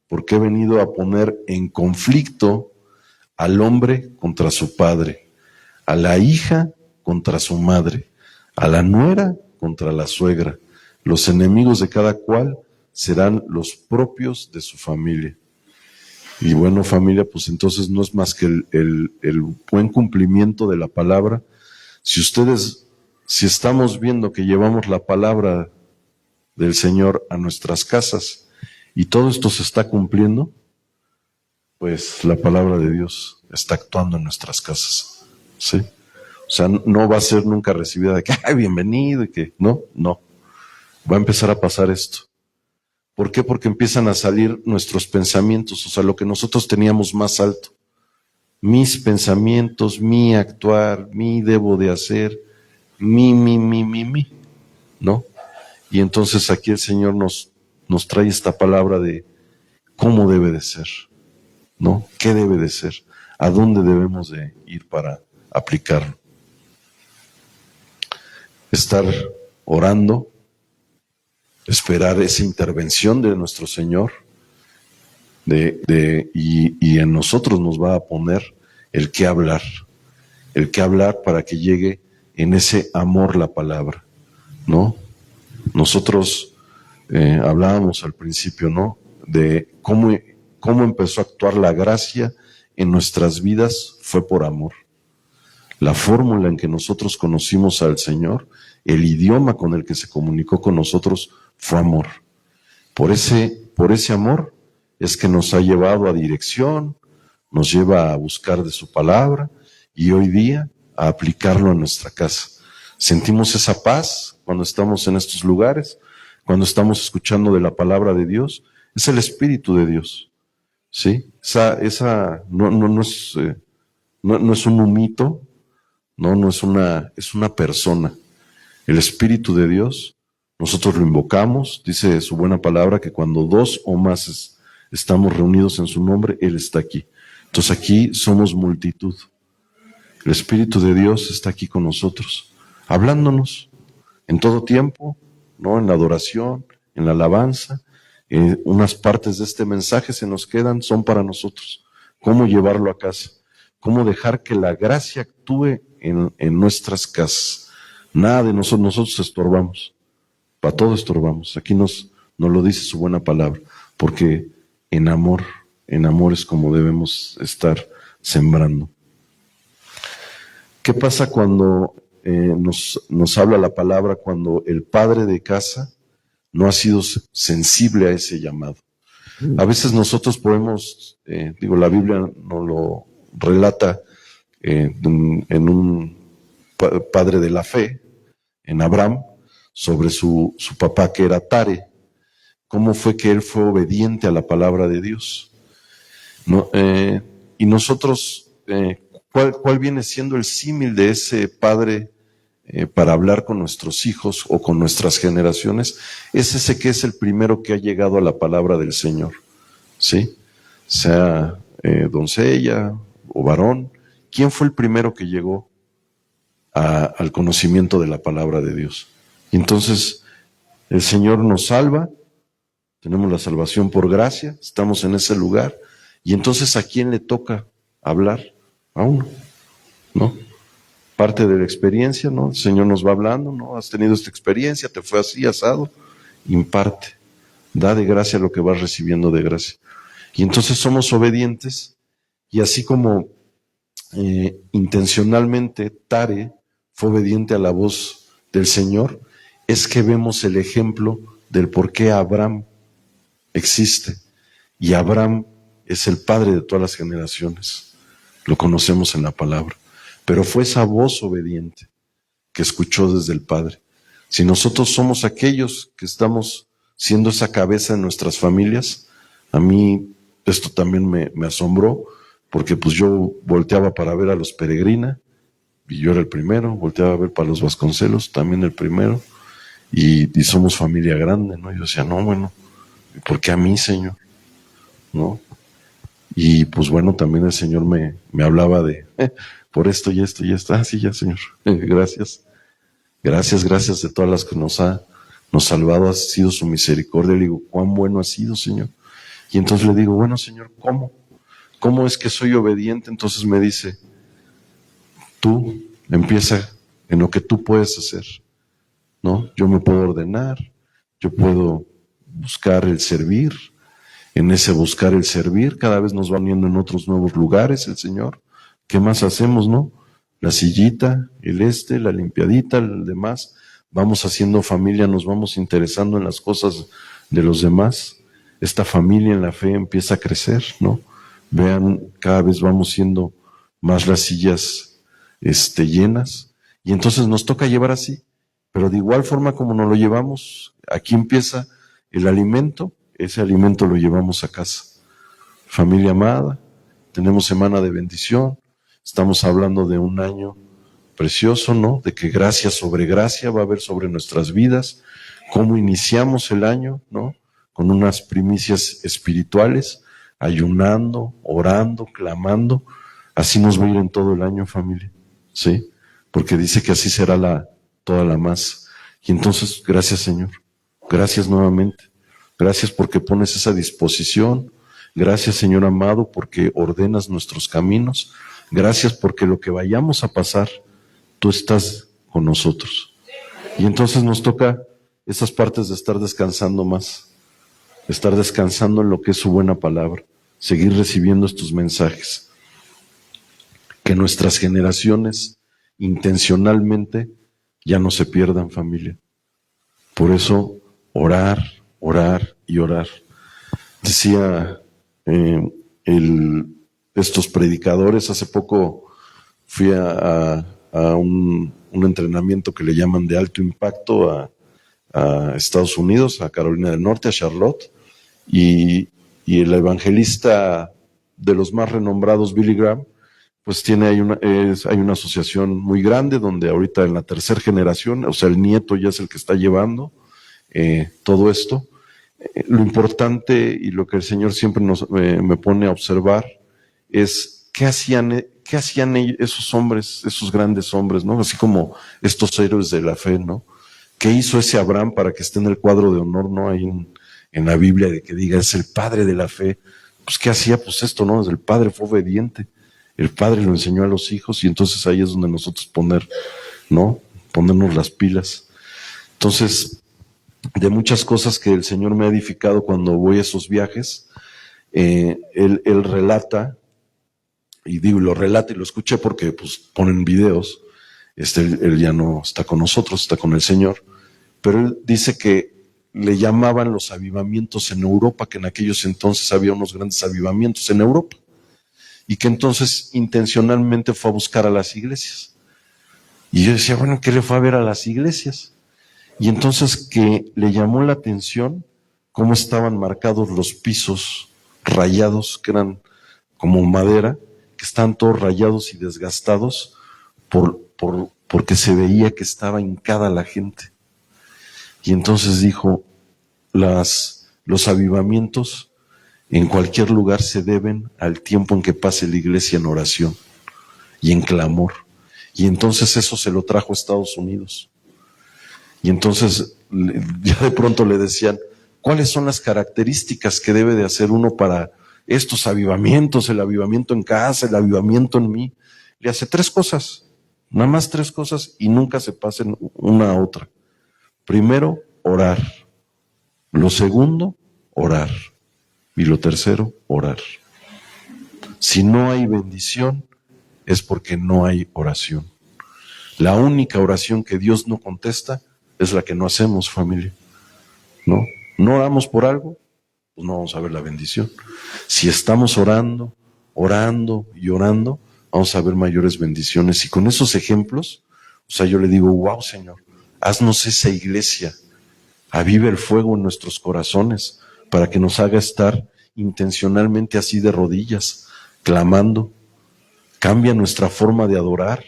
porque he venido a poner en conflicto al hombre contra su padre, a la hija contra su madre, a la nuera contra la suegra. Los enemigos de cada cual serán los propios de su familia. Y bueno, familia, pues entonces no es más que el buen cumplimiento de la palabra. Si estamos viendo que llevamos la palabra del Señor a nuestras casas y todo esto se está cumpliendo, pues la palabra de Dios está actuando en nuestras casas, ¿sí? O sea, no va a ser nunca recibida de que, ¡ay, bienvenido! Y que, no. Va a empezar a pasar esto. ¿Por qué? Porque empiezan a salir nuestros pensamientos, o sea, lo que nosotros teníamos más alto. Mis pensamientos, mi actuar, mi debo de hacer, mi, ¿no? Y entonces aquí el Señor nos trae esta palabra de cómo debe de ser, ¿no? ¿Qué debe de ser? ¿A dónde debemos de ir para aplicarlo? Estar orando, esperar esa intervención de nuestro Señor, y en nosotros nos va a poner el qué hablar para que llegue en ese amor la palabra, ¿no? Nosotros hablábamos al principio, ¿no? De cómo empezó a actuar la gracia en nuestras vidas fue por amor. La fórmula en que nosotros conocimos al Señor, el idioma con el que se comunicó con nosotros fue amor. Por ese amor es que nos ha llevado a dirección, nos lleva a buscar de su palabra y hoy día a aplicarlo en nuestra casa. Sentimos esa paz cuando estamos en estos lugares, cuando estamos escuchando de la palabra de Dios. Es el Espíritu de Dios, ¿sí? Esa no es un humito, no es una persona. El Espíritu de Dios, nosotros lo invocamos, dice su buena palabra que cuando dos o más estamos reunidos en su nombre, Él está aquí. Entonces aquí somos multitud. El Espíritu de Dios está aquí con nosotros, hablándonos en todo tiempo, ¿no? En la adoración, en la alabanza. Unas partes de este mensaje se nos quedan, son para nosotros. ¿Cómo llevarlo a casa? ¿Cómo dejar que la gracia actúe en nuestras casas? Nada de nosotros estorbamos. Para todo estorbamos. Aquí nos lo dice su buena palabra. Porque en amor es como debemos estar sembrando. ¿Qué pasa cuando nos habla la palabra, cuando el padre de casa no ha sido sensible a ese llamado? A veces nosotros podemos, la Biblia nos lo relata en un padre de la fe, en Abraham, sobre su papá que era Tare. ¿Cómo fue que él fue obediente a la palabra de Dios? ¿No? Y nosotros, ¿cuál viene siendo el símil de ese padre para hablar con nuestros hijos o con nuestras generaciones? Es ese que es el primero que ha llegado a la palabra del Señor, ¿sí? Sea doncella o varón. ¿Quién fue el primero que llegó al conocimiento de la palabra de Dios? Y entonces el Señor nos salva, tenemos la salvación por gracia, estamos en ese lugar, y entonces ¿a quién le toca hablar? A uno, ¿no? Parte de la experiencia, ¿no? El Señor nos va hablando, ¿no? Has tenido esta experiencia, te fue así, asado, imparte, da de gracia lo que vas recibiendo de gracia. Y entonces somos obedientes, y así como intencionalmente Tare fue obediente a la voz del Señor, es que vemos el ejemplo del por qué Abraham existe. Y Abraham es el padre de todas las generaciones. Lo conocemos en la palabra. Pero fue esa voz obediente que escuchó desde el Padre. Si nosotros somos aquellos que estamos siendo esa cabeza en nuestras familias, a mí esto también me asombró, porque pues yo volteaba para ver a los Peregrina, y yo era el primero, volteaba a ver para los Vasconcelos, también el primero, y somos familia grande, ¿no? Yo decía, no, bueno, ¿por qué a mí, Señor? ¿No? Y pues bueno, también el Señor me hablaba de, por esto y esto y esto. Ah, sí, ya, Señor, gracias. Gracias de todas las que nos salvado, ha sido su misericordia. Le digo, cuán bueno ha sido, Señor. Y entonces le digo, bueno, Señor, ¿cómo? ¿Cómo es que soy obediente? Entonces me dice, tú empieza en lo que tú puedes hacer, ¿no? Yo me puedo ordenar, yo puedo buscar el servir. En ese buscar el servir, cada vez nos va uniendo en otros nuevos lugares el Señor. ¿Qué más hacemos, no? La sillita, la limpiadita, el demás. Vamos haciendo familia, nos vamos interesando en las cosas de los demás. Esta familia en la fe empieza a crecer, ¿no? Vean, cada vez vamos siendo más las sillas llenas. Y entonces nos toca llevar así. Pero de igual forma como nos lo llevamos, aquí empieza el alimento. Ese alimento lo llevamos a casa. Familia amada, tenemos semana de bendición, estamos hablando de un año precioso, ¿no? De que gracia sobre gracia va a haber sobre nuestras vidas. Cómo iniciamos el año, ¿no? Con unas primicias espirituales, ayunando, orando, clamando. Así nos va a ir en todo el año, familia, ¿sí? Porque dice que así será toda la masa. Y entonces, gracias, Señor. Gracias nuevamente. Gracias porque pones esa disposición. Gracias, Señor amado, porque ordenas nuestros caminos. Gracias porque lo que vayamos a pasar, tú estás con nosotros. Y entonces nos toca esas partes de estar descansando más, estar descansando en lo que es su buena palabra, seguir recibiendo estos mensajes. Que nuestras generaciones intencionalmente ya no se pierdan, familia. Por eso, orar y orar. Decía estos predicadores, hace poco fui a un entrenamiento que le llaman de alto impacto a Estados Unidos, a Carolina del Norte, a Charlotte, y el evangelista de los más renombrados, Billy Graham, pues hay una asociación muy grande donde ahorita en la tercera generación, o sea, el nieto ya es el que está llevando todo esto. Lo importante y lo que el Señor siempre me pone a observar es qué hacían esos hombres, esos grandes hombres, ¿no? Así como estos héroes de la fe, ¿no? ¿Qué hizo ese Abraham para que esté en el cuadro de honor, ¿no? Ahí en la Biblia, de que diga, es el padre de la fe. Pues, ¿qué hacía? Pues esto, ¿no? El padre fue obediente. El padre lo enseñó a los hijos y entonces ahí es donde nosotros ponernos las pilas. Entonces, de muchas cosas que el Señor me ha edificado cuando voy a esos viajes, él relata, y digo, lo relata y lo escuché porque pues ponen videos, él ya no está con nosotros, está con el Señor, pero él dice que le llamaban los avivamientos en Europa, que en aquellos entonces había unos grandes avivamientos en Europa, y que entonces intencionalmente fue a buscar a las iglesias. Y yo decía, bueno, ¿qué le fue a ver a las iglesias? Y entonces que le llamó la atención cómo estaban marcados los pisos rayados, que eran como madera, que estaban todos rayados y desgastados porque se veía que estaba hincada la gente. Y entonces dijo, los avivamientos en cualquier lugar se deben al tiempo en que pase la iglesia en oración y en clamor. Y entonces eso se lo trajo a Estados Unidos. Y entonces ya de pronto le decían, ¿cuáles son las características que debe de hacer uno para estos avivamientos, el avivamiento en casa, el avivamiento en mí? Le hace 3 cosas, nada más 3 cosas y nunca se pasen una a otra. Primero, orar. Lo segundo, orar. Y lo tercero, orar. Si no hay bendición, es porque no hay oración. La única oración que Dios no contesta es la que no hacemos, familia. No oramos por algo, pues no vamos a ver la bendición. Si estamos orando y orando, vamos a ver mayores bendiciones. Y con esos ejemplos, o sea, yo le digo, wow, Señor, haznos esa iglesia, aviva el fuego en nuestros corazones para que nos haga estar intencionalmente así de rodillas, clamando. Cambia nuestra forma de adorar,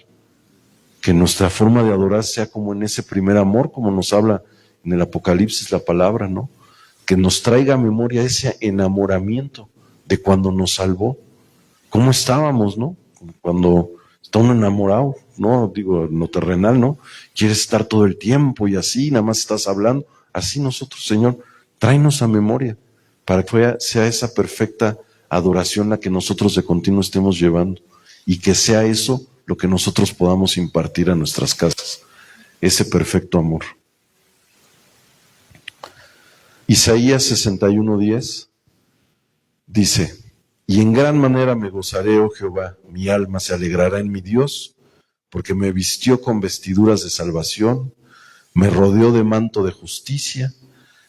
que nuestra forma de adorar sea como en ese primer amor, como nos habla en el Apocalipsis la palabra, ¿no? Que nos traiga a memoria ese enamoramiento de cuando nos salvó. ¿Cómo estábamos, no? Cuando está uno enamorado, ¿no? Digo, en lo terrenal, ¿no? Quieres estar todo el tiempo y así, nada más estás hablando. Así nosotros, Señor, tráenos a memoria para que sea esa perfecta adoración la que nosotros de continuo estemos llevando y que sea eso lo que nosotros podamos impartir a nuestras casas, ese perfecto amor. Isaías 61:10 dice, y en gran manera me gozaré, oh Jehová, mi alma se alegrará en mi Dios, porque me vistió con vestiduras de salvación, me rodeó de manto de justicia,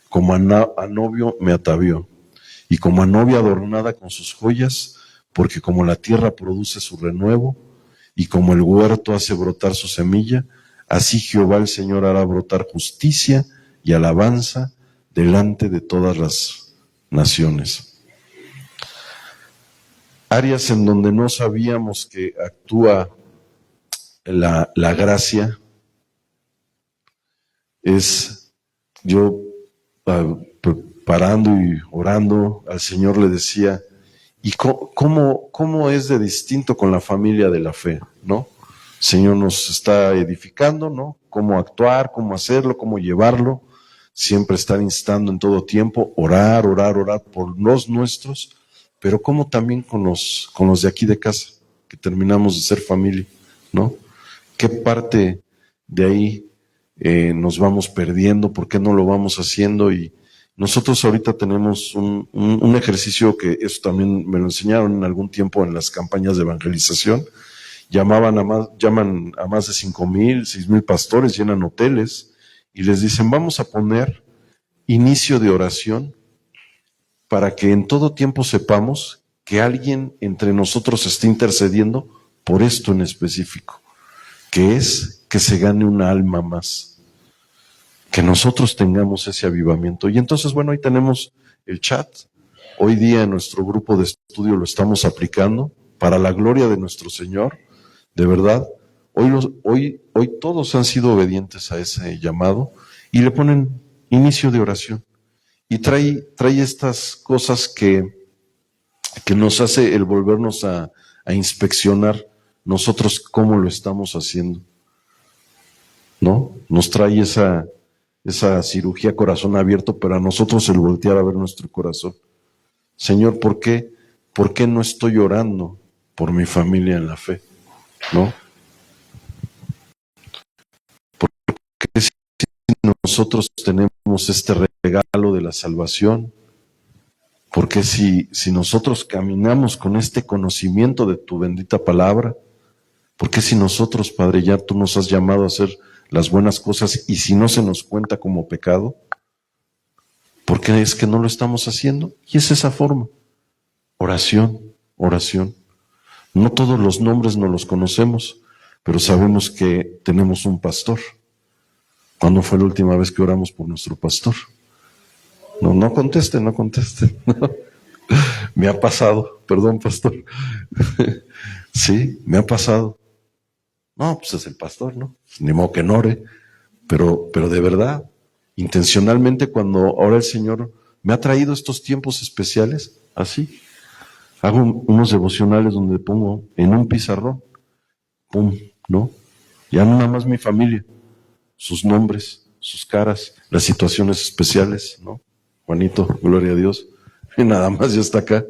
como a novio me atavió, y como a novia adornada con sus joyas, porque como la tierra produce su renuevo, y como el huerto hace brotar su semilla, así Jehová el Señor hará brotar justicia y alabanza delante de todas las naciones. Áreas en donde no sabíamos que actúa la gracia es, yo parando y orando al Señor le decía, ¿y cómo es de distinto con la familia de la fe, no? El Señor nos está edificando, ¿no? Cómo actuar, cómo hacerlo, cómo llevarlo. Siempre estar instando en todo tiempo, orar por los nuestros, pero como también con los de aquí de casa, que terminamos de ser familia, ¿no? ¿Qué parte de ahí nos vamos perdiendo? ¿Por qué no lo vamos haciendo? Y nosotros ahorita tenemos un ejercicio que eso también me lo enseñaron en algún tiempo en las campañas de evangelización. Llaman a más de 5,000, 6,000 pastores, llenan hoteles y les dicen, vamos a poner inicio de oración para que en todo tiempo sepamos que alguien entre nosotros está intercediendo por esto en específico, que es que se gane una alma más, que nosotros tengamos ese avivamiento. Y entonces, bueno, ahí tenemos el chat. Hoy día en nuestro grupo de estudio lo estamos aplicando para la gloria de nuestro Señor, de verdad. Hoy todos han sido obedientes a ese llamado y le ponen inicio de oración. Y trae estas cosas que nos hace el volvernos a inspeccionar nosotros cómo lo estamos haciendo, ¿no? Nos trae esa cirugía corazón abierto, pero a nosotros el voltear a ver nuestro corazón. Señor, ¿por qué no estoy orando por mi familia en la fe? ¿No? ¿Por qué si nosotros tenemos este regalo de la salvación? ¿Por qué si nosotros caminamos con este conocimiento de tu bendita palabra? ¿Por qué si nosotros, Padre, ya tú nos has llamado a hacer las buenas cosas y si no se nos cuenta como pecado? ¿Por qué es que no lo estamos haciendo? Y es esa forma. Oración, oración. No todos los nombres no los conocemos, pero sabemos que tenemos un pastor. ¿Cuándo fue la última vez que oramos por nuestro pastor? No contesten. Me ha pasado, perdón, pastor. Sí, me ha pasado. No, pues es el pastor, ¿no? Ni modo que no ore. Pero de verdad, intencionalmente cuando ahora el Señor me ha traído estos tiempos especiales, así, hago unos devocionales donde pongo en un pizarrón, pum, ¿no? Ya no nada más mi familia, sus nombres, sus caras, las situaciones especiales, ¿no? Juanito, gloria a Dios, y nada más ya está acá,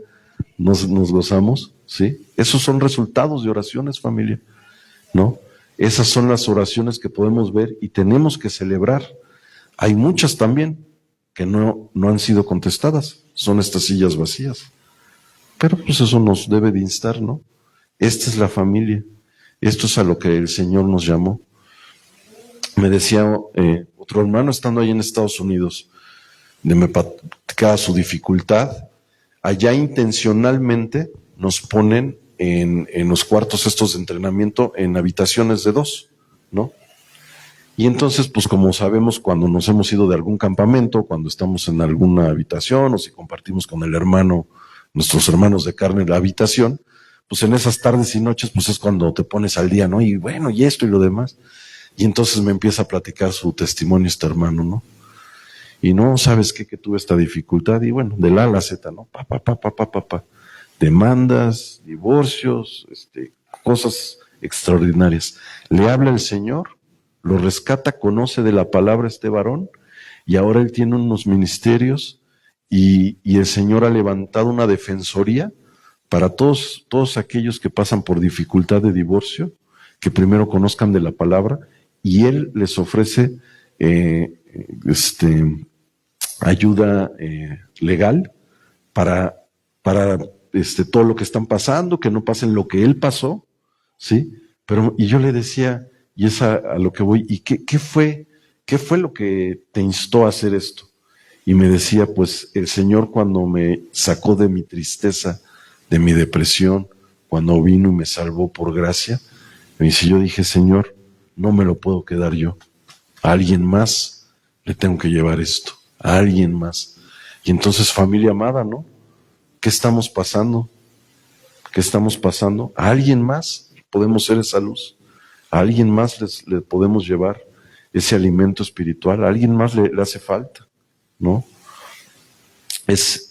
nos gozamos, ¿sí? Esos son resultados de oraciones, familia, ¿no? Esas son las oraciones que podemos ver y tenemos que celebrar. Hay muchas también que no han sido contestadas, son estas sillas vacías. Pero pues eso nos debe de instar, ¿no? Esta es la familia, esto es a lo que el Señor nos llamó. Me decía otro hermano estando ahí en Estados Unidos, me platicaba su dificultad. Allá intencionalmente nos ponen en los cuartos estos de entrenamiento en habitaciones de 2, ¿no? Y entonces, pues como sabemos, cuando nos hemos ido de algún campamento, cuando estamos en alguna habitación o si compartimos con el hermano, nuestros hermanos de carne la habitación, pues en esas tardes y noches, pues es cuando te pones al día, ¿no? Y bueno, y esto y lo demás. Y entonces me empieza a platicar su testimonio este hermano, ¿no? Y no, ¿sabes qué? Que tuve esta dificultad y bueno, de la a la Z, ¿no? Demandas, divorcios, cosas extraordinarias. Le habla el Señor, lo rescata, conoce de la palabra este varón y ahora él tiene unos ministerios y el Señor ha levantado una defensoría para todos aquellos que pasan por dificultad de divorcio, que primero conozcan de la palabra y él les ofrece ayuda legal para todo lo que están pasando, que no pasen lo que él pasó, ¿sí? Pero, y yo le decía, y es a lo que voy, ¿y qué fue lo que te instó a hacer esto? Y me decía, pues el Señor cuando me sacó de mi tristeza, de mi depresión, cuando vino y me salvó por gracia, me dice, yo dije, Señor, no me lo puedo quedar yo, a alguien más le tengo que llevar esto, a alguien más. Y entonces, familia amada, ¿no? ¿Qué estamos pasando? ¿Qué estamos pasando? A alguien más podemos ser esa luz. A alguien más le podemos llevar ese alimento espiritual. A alguien más le hace falta, ¿no? Es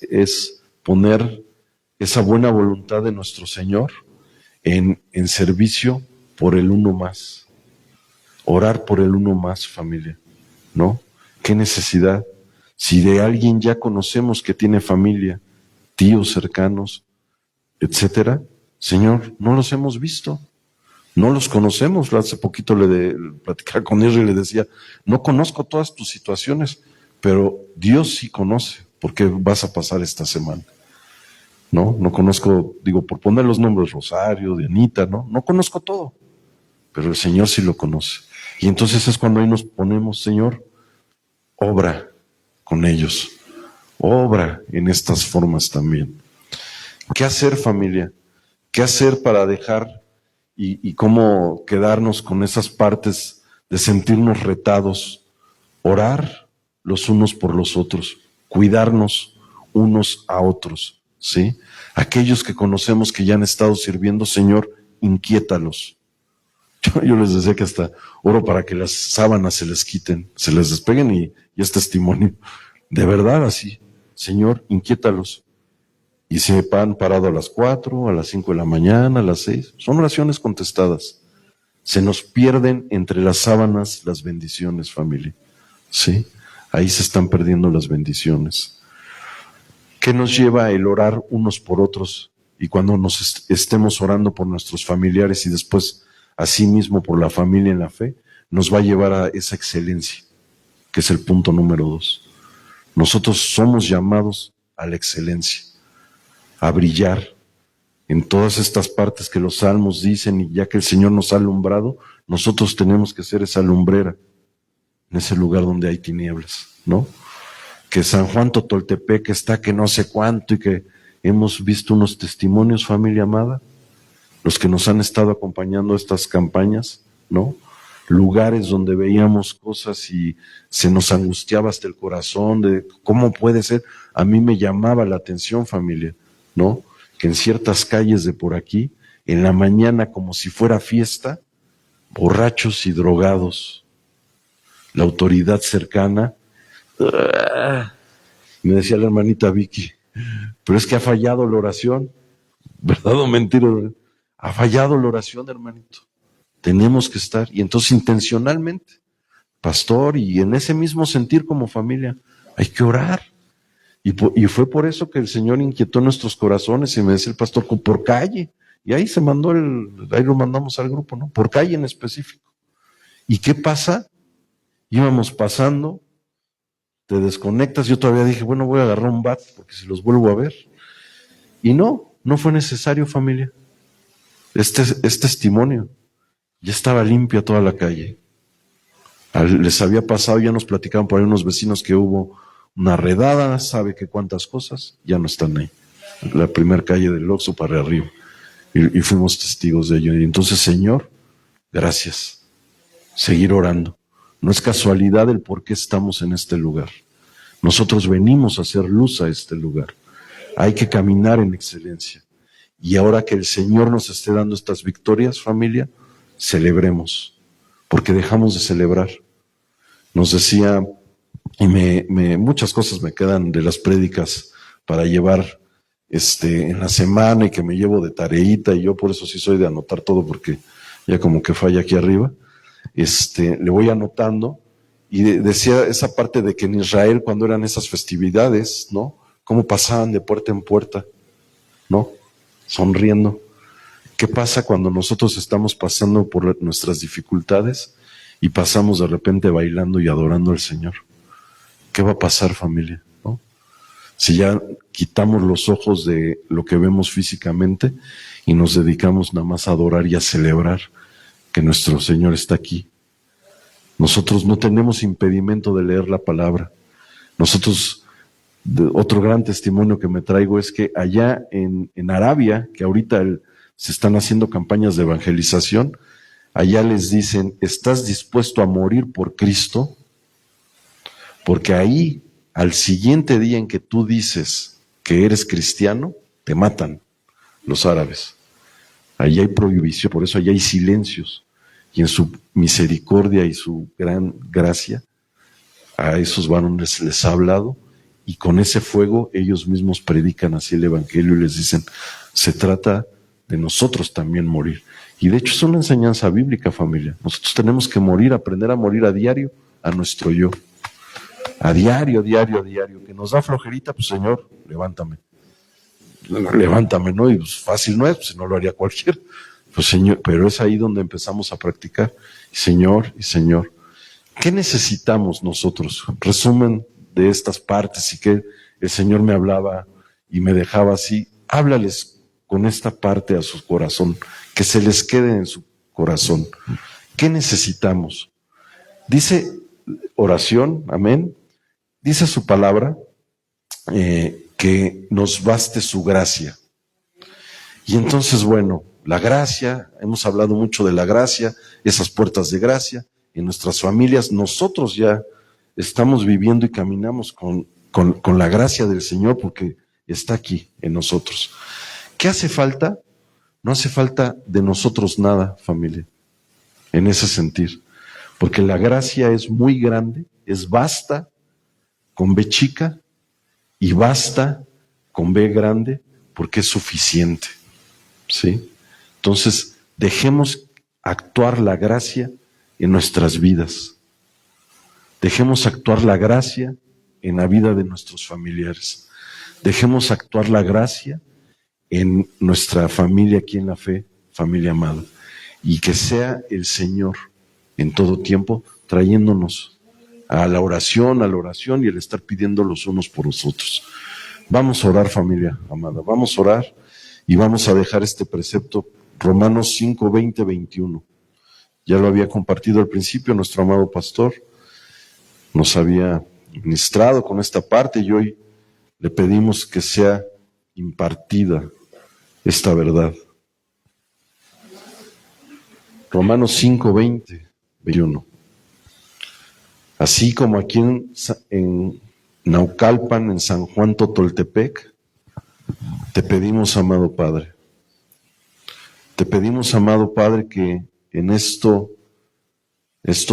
poner esa buena voluntad de nuestro Señor en servicio por el uno más. Orar por el uno más, familia, ¿no? ¿Qué necesidad? Si de alguien ya conocemos que tiene familia, tíos cercanos, etcétera, Señor, no los hemos visto, no los conocemos. Hace poquito le platicaba con él y le decía, no conozco todas tus situaciones, pero Dios sí conoce por qué vas a pasar esta semana. No conozco, digo, por poner los nombres, Rosario, Dianita, no conozco todo, pero el Señor sí lo conoce. Y entonces es cuando ahí nos ponemos, Señor, obra con ellos, obra en estas formas también. ¿Qué hacer, familia? ¿Qué hacer para dejar y cómo quedarnos con esas partes de sentirnos retados, orar los unos por los otros, cuidarnos unos a otros, ¿sí? Aquellos que conocemos que ya han estado sirviendo, Señor, inquiétalos. Yo les decía que hasta oro para que las sábanas se les quiten, se les despeguen y es testimonio. De verdad así, Señor, inquiétalos. Y se han parado a las 4, a las 5 de la mañana, a las 6. Son oraciones contestadas. Se nos pierden entre las sábanas las bendiciones, familia. ¿Sí? Ahí se están perdiendo las bendiciones. ¿Qué nos lleva el orar unos por otros? Y cuando nos estemos orando por nuestros familiares y después asimismo por la familia en la fe, nos va a llevar a esa excelencia, que es el punto número 2. Nosotros somos llamados a la excelencia, a brillar en todas estas partes que los salmos dicen, y ya que el Señor nos ha alumbrado, nosotros tenemos que ser esa lumbrera en ese lugar donde hay tinieblas, ¿no? Que San Juan Totoltepec está que no sé cuánto, y que hemos visto unos testimonios, familia amada, los que nos han estado acompañando estas campañas, ¿no? Lugares donde veíamos cosas y se nos angustiaba hasta el corazón de cómo puede ser. A mí me llamaba la atención, familia, ¿no? Que en ciertas calles de por aquí, en la mañana como si fuera fiesta, borrachos y drogados. La autoridad cercana, me decía la hermanita Vicky, pero es que ha fallado la oración, ¿verdad o mentira? Ha fallado la oración, hermanito. Tenemos que estar, y entonces intencionalmente, pastor, y en ese mismo sentir como familia, hay que orar. Y fue por eso que el Señor inquietó nuestros corazones, y me decía el pastor, por calle, y ahí se mandó ahí lo mandamos al grupo, ¿no? Por calle en específico. ¿Y qué pasa? Íbamos pasando, te desconectas, yo todavía dije, bueno, voy a agarrar un bat, porque si los vuelvo a ver. Y no fue necesario, familia. Es testimonio. Ya estaba limpia toda la calle. Les había pasado, ya nos platicaban por ahí unos vecinos que hubo una redada, sabe que cuántas cosas, ya no están ahí. La primera calle del Oxxo para arriba. Y fuimos testigos de ello. Y entonces, Señor, gracias. Seguir orando. No es casualidad el por qué estamos en este lugar. Nosotros venimos a hacer luz a este lugar. Hay que caminar en excelencia. Y ahora que el Señor nos esté dando estas victorias, familia, celebremos, porque dejamos de celebrar. Nos decía, y muchas cosas me quedan de las prédicas para llevar en la semana y que me llevo de tareita, y yo por eso sí soy de anotar todo, porque ya como que falla aquí arriba. Le voy anotando, y decía esa parte de que en Israel, cuando eran esas festividades, ¿no? Cómo pasaban de puerta en puerta, ¿no? Sonriendo. ¿Qué pasa cuando nosotros estamos pasando por nuestras dificultades y pasamos de repente bailando y adorando al Señor? ¿Qué va a pasar, familia? ¿No? Si ya quitamos los ojos de lo que vemos físicamente y nos dedicamos nada más a adorar y a celebrar que nuestro Señor está aquí. Nosotros no tenemos impedimento de leer la palabra. Nosotros, otro gran testimonio que me traigo es que allá en Arabia, que ahorita se están haciendo campañas de evangelización, allá les dicen, ¿estás dispuesto a morir por Cristo? Porque ahí, al siguiente día en que tú dices que eres cristiano, te matan los árabes. Allí hay prohibición, por eso allá hay silencios. Y en su misericordia y su gran gracia, a esos varones les ha hablado, y con ese fuego ellos mismos predican así el evangelio y les dicen, se trata de nosotros también morir. Y de hecho es una enseñanza bíblica, familia. Nosotros tenemos que morir, aprender a morir a diario a nuestro yo. A diario. Que nos da flojerita, pues Señor, levántame, ¿no? Y pues fácil no es, pues no lo haría cualquiera. Pues Señor, pero es ahí donde empezamos a practicar. Señor, ¿qué necesitamos nosotros? Resumen de estas partes, y que el Señor me hablaba y me dejaba así. Háblales con esta parte a su corazón, que se les quede en su corazón. ¿Qué necesitamos? Dice oración, amén. Dice su palabra que nos baste su gracia. Y entonces, bueno, la gracia, hemos hablado mucho de la gracia, esas puertas de gracia, en nuestras familias, nosotros ya estamos viviendo y caminamos con la gracia del Señor porque está aquí en nosotros. ¿Qué hace falta? No hace falta de nosotros nada, familia, en ese sentir, porque la gracia es muy grande, es vasta con B chica y basta con B grande porque es suficiente, ¿sí? Entonces, dejemos actuar la gracia en nuestras vidas. Dejemos actuar la gracia en la vida de nuestros familiares. Dejemos actuar la gracia en nuestra familia aquí en la fe, familia amada. Y que sea el Señor en todo tiempo trayéndonos a la oración y el estar pidiendo los unos por los otros. Vamos a orar, familia amada. Vamos a orar y vamos a dejar este precepto, Romanos 5, 20, 21. Ya lo había compartido al principio nuestro amado pastor. Nos había ministrado con esta parte y hoy le pedimos que sea impartida esta verdad. Romanos 5, 20, 21. Así como aquí en Naucalpan, en San Juan Totoltepec, te pedimos, amado Padre, que en estos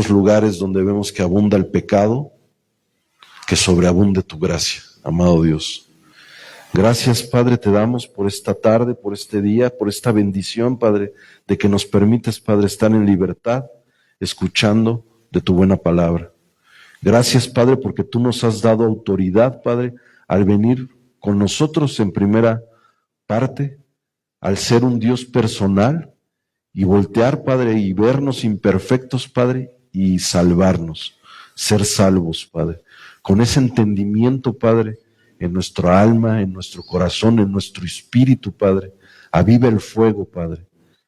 lugares donde vemos que abunda el pecado, que sobreabunde tu gracia, amado Dios. Gracias, Padre, te damos por esta tarde, por este día, por esta bendición, Padre, de que nos permites, Padre, estar en libertad, escuchando de tu buena palabra. Gracias, Padre, porque tú nos has dado autoridad, Padre, al venir con nosotros en primera parte, al ser un Dios personal y voltear, Padre, y vernos imperfectos, Padre, y salvarnos, ser salvos, Padre. Con ese entendimiento, Padre, en nuestra alma, en nuestro corazón, en nuestro espíritu, Padre. Aviva el fuego, Padre.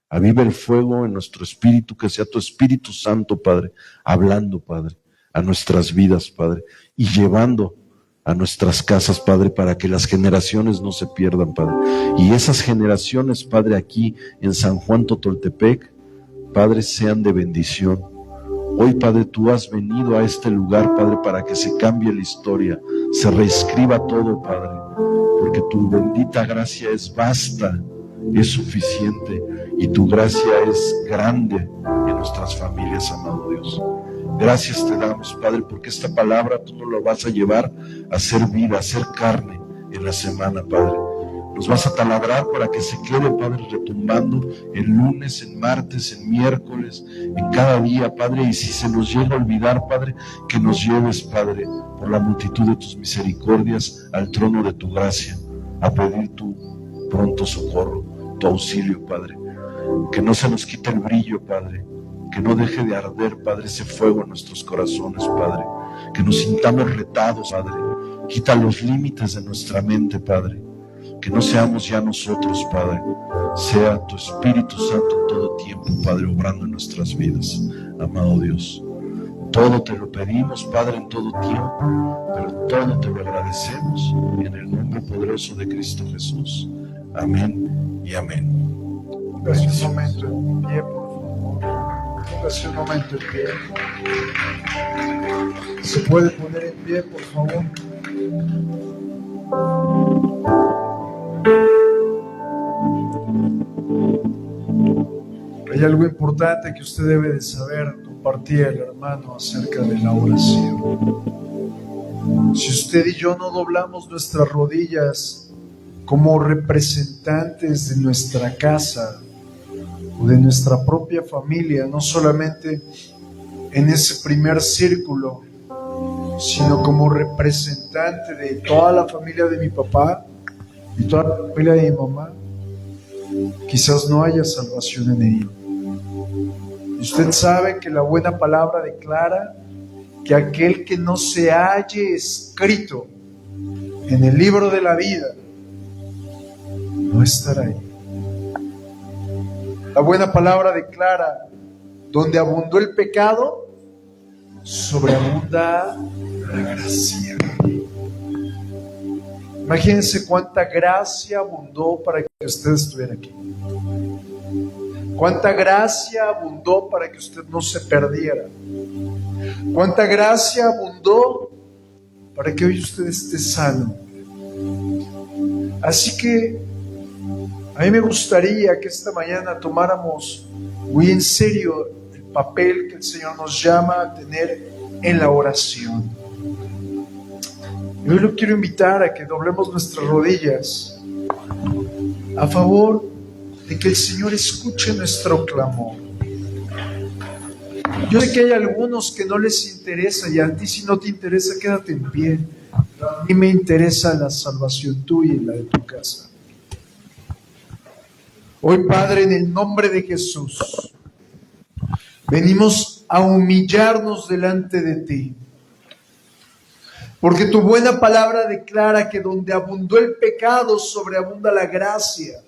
Aviva el fuego en nuestro espíritu, que sea tu Espíritu Santo, Padre, hablando, Padre, a nuestras vidas, Padre, y llevando a nuestras casas, Padre, para que las generaciones no se pierdan, Padre. Y esas generaciones, Padre, aquí en San Juan Totoltepec, Padre, sean de bendición. Hoy, Padre, tú has venido a este lugar, Padre, para que se cambie la historia, se reescriba todo, Padre, porque tu bendita gracia es vasta, es suficiente, y tu gracia es grande en nuestras familias, amado Dios. Gracias te damos, Padre, porque esta palabra tú nos la vas a llevar a ser vida, a ser carne en la semana, Padre. Nos vas a taladrar para que se quede, Padre, retumbando en lunes, en martes, en miércoles, en cada día, Padre. Y si se nos llega a olvidar, Padre, que nos lleves, Padre, por la multitud de tus misericordias al trono de tu gracia, a pedir tu pronto socorro, tu auxilio, Padre. Que no se nos quite el brillo, Padre. Que no deje de arder, Padre, ese fuego en nuestros corazones, Padre. Que nos sintamos retados, Padre. Quita los límites de nuestra mente, Padre. Que no seamos ya nosotros, Padre. Sea tu Espíritu Santo en todo tiempo, Padre, obrando en nuestras vidas. Amado Dios, todo te lo pedimos, Padre, en todo tiempo, pero todo te lo agradecemos en el nombre poderoso de Cristo Jesús. Amén y amén. Póngase un momento en pie, por favor. Póngase un momento en pie. ¿Se puede poner en pie, por favor? Hay algo importante que usted debe de saber, compartía el hermano acerca de la oración. Si usted y yo no doblamos nuestras rodillas como representantes de nuestra casa o de nuestra propia familia, no solamente en ese primer círculo, sino como representante de toda la familia de mi papá y toda la familia de mi mamá, quizás no haya salvación en ello. Y usted sabe que la buena palabra declara que aquel que no se halle escrito en el libro de la vida no estará ahí. La buena palabra declara: donde abundó el pecado, sobreabunda la gracia. Imagínense cuánta gracia abundó para que usted estuviera aquí. Cuánta gracia abundó para que usted no se perdiera. Cuánta gracia abundó para que hoy usted esté sano. Así que a mí me gustaría que esta mañana tomáramos muy en serio el papel que el Señor nos llama a tener en la oración. Y hoy lo quiero invitar a que doblemos nuestras rodillas a favor de que el Señor escuche nuestro clamor. Yo sé que hay algunos que no les interesa, y a ti si no te interesa, quédate en pie. A mí me interesa la salvación tuya y la de tu casa. Hoy, Padre, en el nombre de Jesús, venimos a humillarnos delante de ti. Porque tu buena palabra declara que donde abundó el pecado, sobreabunda la gracia.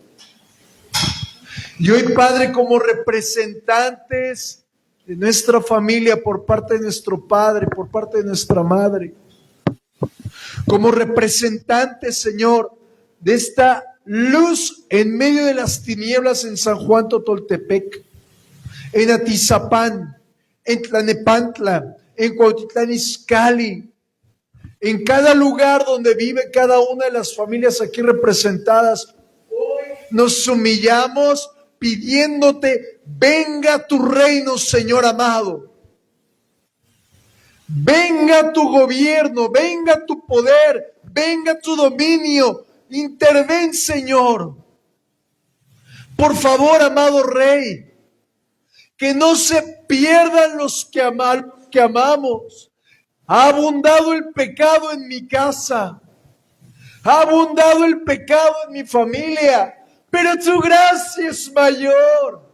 Y hoy, Padre, como representantes de nuestra familia, por parte de nuestro Padre, por parte de nuestra Madre, como representantes, Señor, de esta luz en medio de las tinieblas en San Juan Totoltepec, en Atizapán, en Tlanepantla, en Cuautitlán Izcalli, en cada lugar donde vive cada una de las familias aquí representadas, hoy nos humillamos pidiéndote, venga tu reino, Señor amado. Venga tu gobierno, venga tu poder, venga tu dominio. Interven, Señor. Por favor, amado Rey, que no se pierdan los que amamos. Ha abundado el pecado en mi casa. Ha abundado el pecado en mi familia. Pero tu gracia es mayor.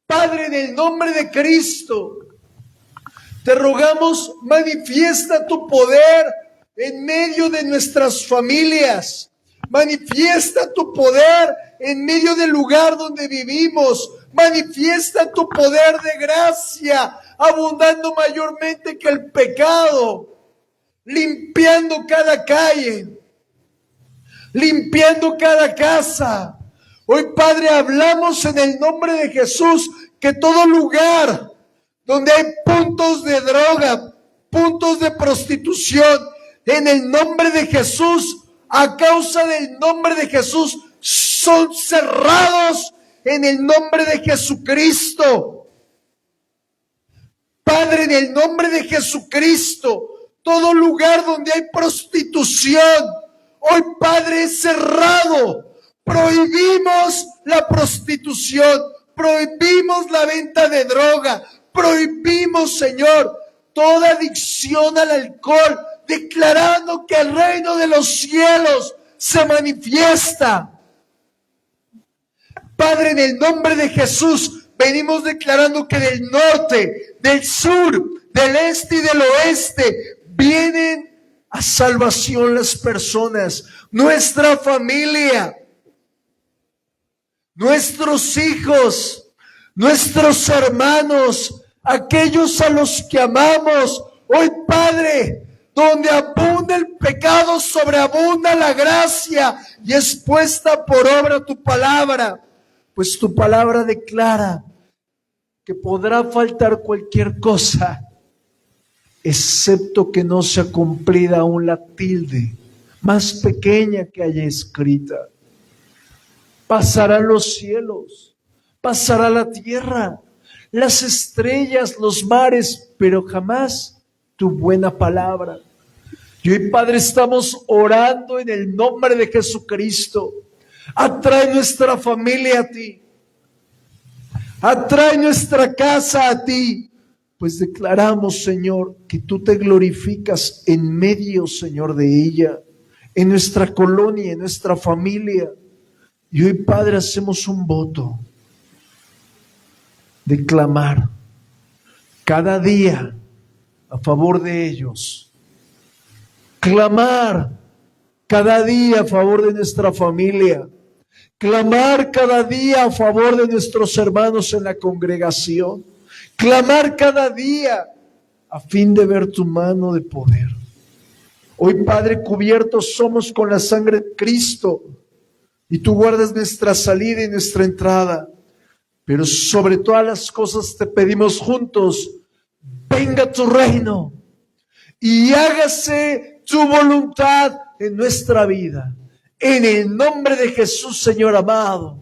Padre, en el nombre de Cristo, te rogamos, manifiesta tu poder en medio de nuestras familias. Manifiesta tu poder en medio del lugar donde vivimos. Manifiesta tu poder de gracia, abundando mayormente que el pecado, limpiando cada calle, limpiando cada casa. Hoy, Padre, hablamos en el nombre de Jesús que todo lugar donde hay puntos de droga, puntos de prostitución, en el nombre de Jesús, a causa del nombre de Jesús, son cerrados en el nombre de Jesucristo. Padre, en el nombre de Jesucristo, todo lugar donde hay prostitución, hoy, Padre, es cerrado. Prohibimos la prostitución, prohibimos la venta de droga, prohibimos, Señor, toda adicción al alcohol, declarando que el reino de los cielos se manifiesta. Padre, en el nombre de Jesús, venimos declarando que del norte, del sur, del este y del oeste, vienen a salvación las personas, nuestra familia, nuestros hijos, nuestros hermanos, aquellos a los que amamos. Hoy, Padre, donde abunda el pecado, sobreabunda la gracia y es puesta por obra tu palabra. Pues tu palabra declara que podrá faltar cualquier cosa, excepto que no sea cumplida aún la tilde más pequeña que haya escrita. Pasarán los cielos, pasará la tierra, las estrellas, los mares, pero jamás tu buena palabra. Y hoy, Padre, estamos orando en el nombre de Jesucristo. Atrae nuestra familia a ti. Atrae nuestra casa a ti. Pues declaramos, Señor, que tú te glorificas en medio, Señor, de ella, en nuestra colonia, en nuestra familia. Y hoy, Padre, hacemos un voto de clamar cada día a favor de ellos. Clamar cada día a favor de nuestra familia. Clamar cada día a favor de nuestros hermanos en la congregación. Clamar cada día a fin de ver tu mano de poder. Hoy, Padre, cubiertos somos con la sangre de Cristo y tú guardas nuestra salida y nuestra entrada. Pero sobre todas las cosas te pedimos juntos, venga tu reino y hágase tu voluntad en nuestra vida. En el nombre de Jesús, Señor amado.